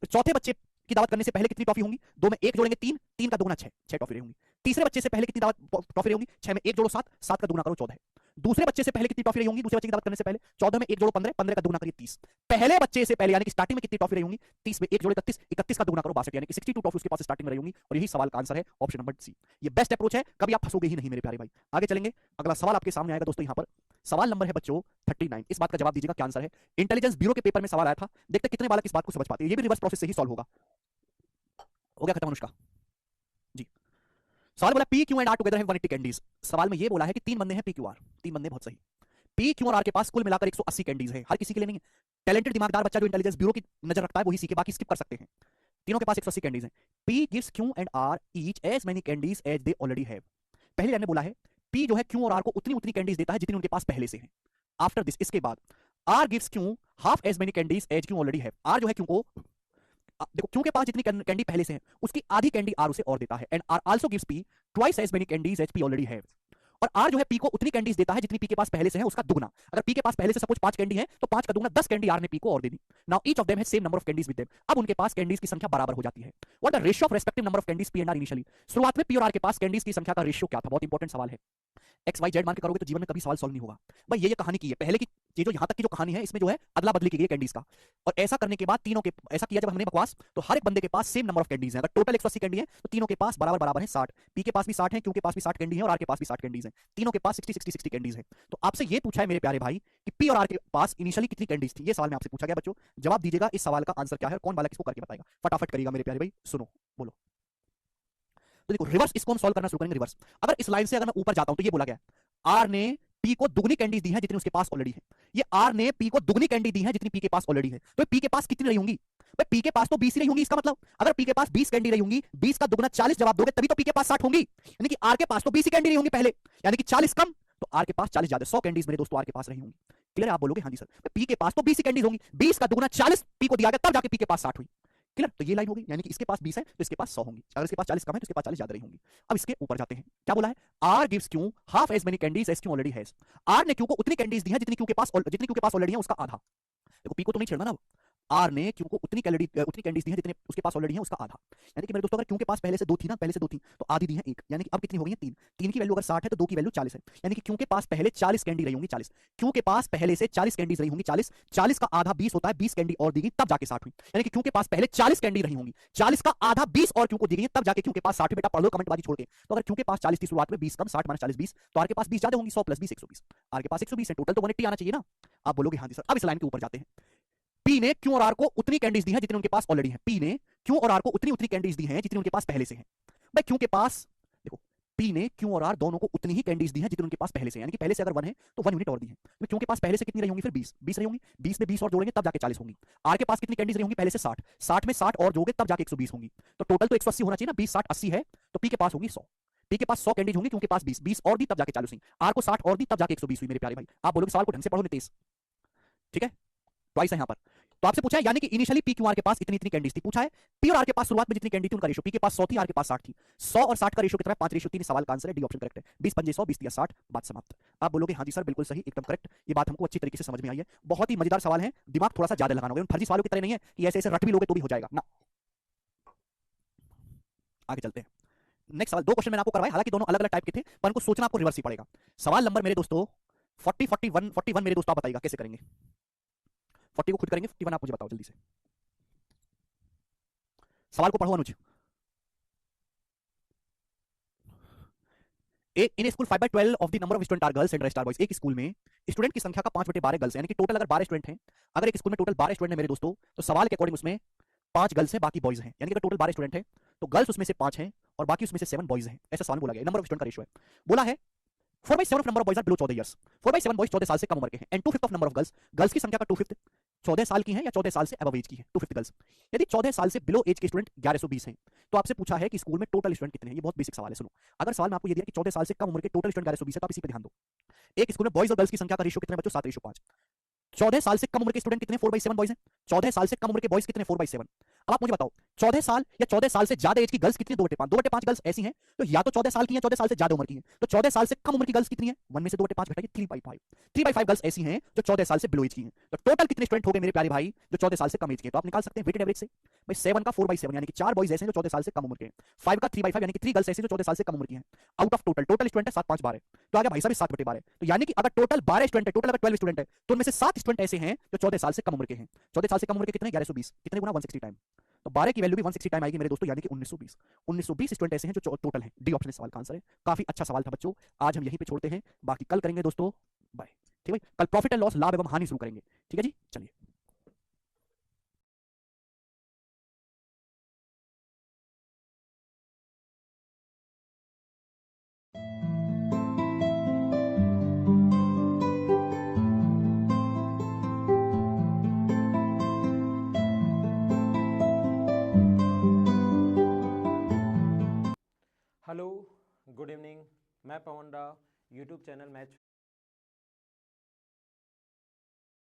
फिर चौथे बच्चे की दावत करने से पहले कितनी टॉफी होंगी? 2 में एक जोड़ेंगे 3, 3 का दुगना 6, 6 टॉफी रही होंगी। तीसरे बच्चे से पहले कितनी दावत टॉफी रही होंगी? 6 में एक जोड़ो 7, 7 का दुगना करो 14 है। दूसरे बच्चे से पहले कितनी टॉफी रही होंगी? दूसरे बच्चे की दावत करने से पहले 14 में एक जोड़ो 15, 15 का दुगना करिए 30। पहले बच्चे से पहले यानी कि स्टार्टिंग में कितनी टॉफी रही होंगी? 30 में एक जोड़ो 31, 31 का दुगना करो 62, यानी कि 62 टॉफी उसके पास स्टार्टिंग में रही होंगी। और यही सवाल का आंसर है ऑप्शन नंबर सी। ये बेस्ट अप्रोच है, कभी आप फंसोगे ही नहीं मेरे प्यारे भाई। आगे चलेंगे, अगला सवाल आपके सामने आएगा दोस्तों। यहाँ पर सवाल नंबर है बच्चों 39। इस बात का जवाब दीजिएगा क्या आंसर है। इंटेलिजेंस ब्यूरो के पेपर में सवाल आया था, देखते कितने बालक इस बात को समझ पाते हैं। ये भी रिवर्स प्रोसेस से ही सॉल्व होगा। हो गया खत्म अनुष्का जी। सवाल बोला P Q and R together have 180 candies. सवाल में ये बोला है कि 3 बंदे हैं पी क्यू आर, 3 बंदे, बहुत सही। पी क्यू और आर के पास कुल मिलाकर 180 कैंडीज है। हर किसी के लिए नहीं है। टैलेंटेड दिमागदार बच्चा जो इंटेलिजेंस ब्यूरो की नजर रखता है वही सीखे, बाकी स्किप कर सकते हैं। तीनों के पास 180 कैंडीज हैं। P gives Q and R each as many candies as they already have. पहली लाइन में बोला है पी जो है क्यू और आर को उतनी उतनी कैंडीज देता है जितनी उनके पास पहले से है। आफ्टर दिस, इसके बाद R gives Q half as many candies as Q already have. R जो है क्यू को, देखो क्यू के पास जितनी कैंडी पहले से है उसकी आधी कैंडी आर उसे और देता है। And R also gives P twice as many candies as P already have. और आर जो है पी को उतनी कैंडीज देता है जितनी पी के पास पहले से है उसका दुगना। अगर पी के पास पहले से सपोज 5 कैंडी है तो 5 का दुगना 10 कैंडी आर ने पी को और दे दी। Now each of them has same number of candies with them. अब उनके पास कैंडीज की संख्या बराबर हो जाती है। What the ratio of respective number of candies P and R initially. शुरुआत में पी और आर के पास कैंडीज की संख्या का रेशियो क्या था? बहुत इंपॉर्टेंट सवाल है। एक्स वाई जेड मान के करोगे तो जीवन में कभी सवाल सॉल्व नहीं होगा भाई। ये कहानी की है, पहले की ये जो यहाँ तक की जो कहानी है, इसमें जो है अदला बदली की गई कैंडीज का। और ऐसा करने के बाद तीनों के ऐसा किया जब हमने बकवास, तो हर एक बंदे के पास सेम नंबर ऑफ कैंडीज हैं। अगर टोटल 180 कैंडी है तो तीनों के पास बराबर बराबर है 60। पी के पास भी 60 है, क्यू के पास भी 60 कैंडी है, और आर के पास भी 60 कैंडीज है। तीनों के पास 60 कैंडीज है। तो आपसे ये पूछा है मेरे प्यारे भाई कि पी और आर के पास इनिशियली कितनी कैंडीज थी। ये सवाल में आपसे पूछा गया बच्चों। जवाब दीजिएगा इस सवाल का आंसर क्या है, और कौन वाला किसको करके बताएगा, फटाफट करिएगा मेरे प्यारे भाई। सुनो, बोलो। तो देखो रिवर्स, इसको हम सॉल्व करना शुरू करेंगे रिवर्स। अगर इस लाइन से अगर मैं ऊपर जाता हूं तो ये बोला गया आर ने पी को दुगनी कैंडीज दी है जितनी उसके पास ऑलरेडी है। ये आर ने पी को दुगनी कैंडी दी है जितनी पी के पास ऑलरेडी है। तो पी के पास कितनी रही होंगी भाई? पी के पास तो 20 ही रही होंगी। इसका मतलब अगर पी के पास 20 कैंडी रही होंगी, 20 का दुगना 40 जवाब दोगे तभी तो पी के पास 60 होंगी। यानी कि आर के पास तो 20 ही कैंडी रही होंगी पहले, यानी कि 40 कम तो आर के पास 40 ज्यादा। 100 कैंडीज मेरे दोस्तों आर के पास रही होंगी। क्लियर? आप बोलोगे हाँ जी सर, पी के पास तो 20 ही कैंडीज होंगी, 20 का दुगना 40 पी को दिया गया तब जाके पी के पास 60 हुई। क्लियर? तो ये लाइन होगी, यानी कि इसके पास 20 है तो इसके पास 100 होंगी। अगर इसके पास 40 कम है तो इसके पास 40 ज्यादा रही होंगी। अब इसके ऊपर जाते हैं, क्या बोला है? R gives Q half as many candies as Q already has. R ने क्यू को उतनी कैंडीज दी है जितनी क्यू के पास ऑलरेडी है उसका आधा। देखो पी को तो नहीं छेड़ना ना। आर ने क्यू को उतनी कैंडीज दी है जितने उसके पास ऑलरेडी है उसका आधा। यानी कि मेरे दोस्तों अगर क्यू के पास पहले से दो थी ना, पहले से दो थी, तो आधी दी है एक, यानी कि अब कितनी हो गई है? तीन। तीन की वैल्यू अगर 60 है तो दो की वैल्यू 40 है। यानी कि क्यू के पास पहले 40 कैंडी रही होंगी, 40। क्यू के पास पहले से 40 कैंडीज रही होंगी, 40। 40 का आधा 20 होता है, 20 कैंडी और दी गई तब जाके 60 हुई। यानी कि क्यू के पास पहले 40 कैंडी रही होंगी, 40 का आधा 20 और क्यू को दी गई तब जाके क्यू के पास 60 हुई। बेटा पढ़ लो कमेंट बाजी छोड़ के। तो अगर क्यू के पास 40 थी शुरुआत में, 20 कम, 60 माइनस 40 20, तो आर के पास 20 ज्यादा होंगी, 100 प्लस 20 120। आर के पास 120 है, टोटल तो 180 आना चाहिए ना। आप बोलोगे हाँ जी सर। अब इस लाइन के ऊपर जाते हैं। पी ने क्यू और आर को उतनी कैंडीज दी है जितनी उनके पास ऑलरेडी है। पी ने क्यू और आर को उतनी उतनी कैंडीज दी हैं जितनी उनके पास पहले से है। भाई क्यू के पास देखो, पी ने क्यू और आर दोनों को उतनी ही कैंडीज दी हैं जितनी उनके पास पहले से, यानी कि पहले से अगर 1 है तो 1 यूनिट और दी है। तो क्यू के पास पहले से कितनी रही होंगी? फिर 20 20 रही होंगी, 20 में 20 और जोड़ेंगे तब जाके 40 होंगी। आर के पास कितनी कैंडीज रही होंगी? पहले से 60, 60 में 60 और जोड़ोगे तब जाके 120 होंगी। तो टोटल तो 180 होना चाहिए ना, 20 60 80 है, तो पी के पास होगी 100। पी के पास 100 कैंडीज होंगी, क्योंकि पास 20 20 और दी तब जाके 40 हुई। आर को 60 और दी तब जाके 120 हुई। मेरे प्यारे भाई आप बोलोगे सवाल को ढंग से पढ़ो नितेश, ठीक है? ट्वाइस है यहाँ पर। तो आपसे पूछा है यानी कि इनिशियली पी क्यू आर के पास इतनी इतनी कैंडीज थी। पूछा है पी और आर के पास शुरुआत में जितनी कैंडी थी उनका रेशो, पी के पास 100 थी, आर के पास 60 थी। 100 और 60 का रेशो कितना है? 5:3। सवाल का आंसर है डी ऑप्शन करेक्ट है। 20 पंजे 100, 20 दिया 60, बात समाप्त। आप बोलोगे हाँ जी सर बिल्कुल सही, एकदम करेक्ट। ये बात हमको अच्छी तरीके से समझ में आई है। बहुत ही मजेदार सवाल है, दिमाग थोड़ा सा ज्यादा लगाना होगा। फर्जी सवालों की तरह नहीं है कि ऐसे ऐसे रट भी लोगे तो भी हो जाएगा ना। आगे चलते हैं। नेक्स्ट सवाल, दो क्वेश्चन मैंने आपको करवाए, हालांकि दोनों अलग अलग टाइप के थे, पर उनको सोचना आपको रिवर्स ही पड़ेगा। सवाल नंबर मेरे दोस्तों 40 41 मेरे दोस्तों आप बताइएगा कैसे करेंगे। 40 को खुद करेंगे, 51 आप मुझे बताओ जल्दी से। सवाल को पढ़ो Anuj. In school 5/12 of the number of student are girls and rest are boys. एक स्कूल में स्टूडेंट की संख्या का 5/12 गर्ल्स, यानी कि टोटल अगर 12 स्टूडेंट हैं, अगर एक स्कूल में टोटल 12 स्टूडेंट है मेरे दोस्तों, तो सवाल के अकॉर्डिंग उसमें 5 गर्ल्स हैं बाकी बॉयज हैं। यानी कि अगर टोटल 12 स्टूडेंट हैं तो गर्ल्स उसमें से 5 हैं और बाकी उसमें से 7 बॉयज हैं। ऐसा सवाल बोला गया, नंबर ऑफ स्टूडेंट का रेशियो है। बोला है 4/7 of number of boys are below 14 years. 4/7 boys 14 साल से कम उम्र के हैं, and 2/5 of number of girls, girls की संख्या का 2/5 14 साल की है या 14 साल से अबव एज की है, 2/5 गर्ल्स। यदि 14 साल से बिलो एज के स्टूडेंट 1120 हैं, तो आपसे पूछा है कि स्कूल में टोटल स्टूडेंट कितने हैं। ये बहुत बेसिक सवाल है, सुनो। अगर सवाल में आपको ये दिया कि 14 साल से कम उम्र के टोटल स्टूडेंट 1120 है, तो आप इसी पे ध्यान दो। एक स्कूल में बॉयज और गर्ल्स की संख्या का रेशियो कितना है बच्चों? 7:5। 14 साल से कम उम्र के स्टूडेंट कितने? 4/7 बॉयज हैं। 14 साल से कम उम्र के बॉयज कितने? 4/7। अब आप मुझे बताओ 14 साल या 14 साल से ज्यादा एज की गर्ल्स कितनी? 2/5। 2/5 गर्ल्स ऐसी हैं तो या तो 14 साल की हैं, 14 साल से ज्यादा उम्र की हैं। तो 14 साल से कम उम्र की गर्ल्स कितनी हैं? 1 में से 2/5 घटाइए, 3/5। 3/5 गर्ल्स ऐसी हैं जो 14 साल से बिलो एज की हैं। तो टोटल कितने स्टूडेंट हो गए मेरे प्यारे भाई जो 14 साल से कम एज के हैं? तो आप निकाल सकते हैं वेटेड एवरेज से। भाई 7 का 4/7 यानी कि 4 बॉयज ऐसे हैं जो 14 साल से कम उम्र के हैं। 5 का 3/5 यानी कि 3 गर्ल्स ऐसे जो 14 साल से कम उम्र की हैं। आउट ऑफ टोटल स्टूडेंट है 7 5 12, तो आ गया भाई साहब 7/12। तो यानी कि अगर टोटल 12 स्टूडेंट है, टोटल अगर 12 स्टूडेंट है, तो उनमें से 7 स्टूडेंट ऐसे हैं जो 14 साल से कम उम्र के हैं। 14 साल से कम उम्र के कितने? 1120। कितने गुना? 160 टाइम। तो 12 की वैल्यू भी 160 टाइम आएगी मेरे दोस्तों, यानी कि 1920। 1920 स्टूडेंट ऐसे हैं जो टोटल हैं। डी ऑप्शन सवाल का आंसर है। काफी अच्छा सवाल था बच्चों, आज हम यहीं पे छोड़ते हैं, बाकी कल करेंगे दोस्तों। बाय। ठीक है भाई, कल प्रॉफिट एंड लॉस, लाभ एवं हानि शुरू करेंगे। ठीक है जी, चलिए। Hello, good evening. मैं पवन राव, यूट्यूब चैनल मैच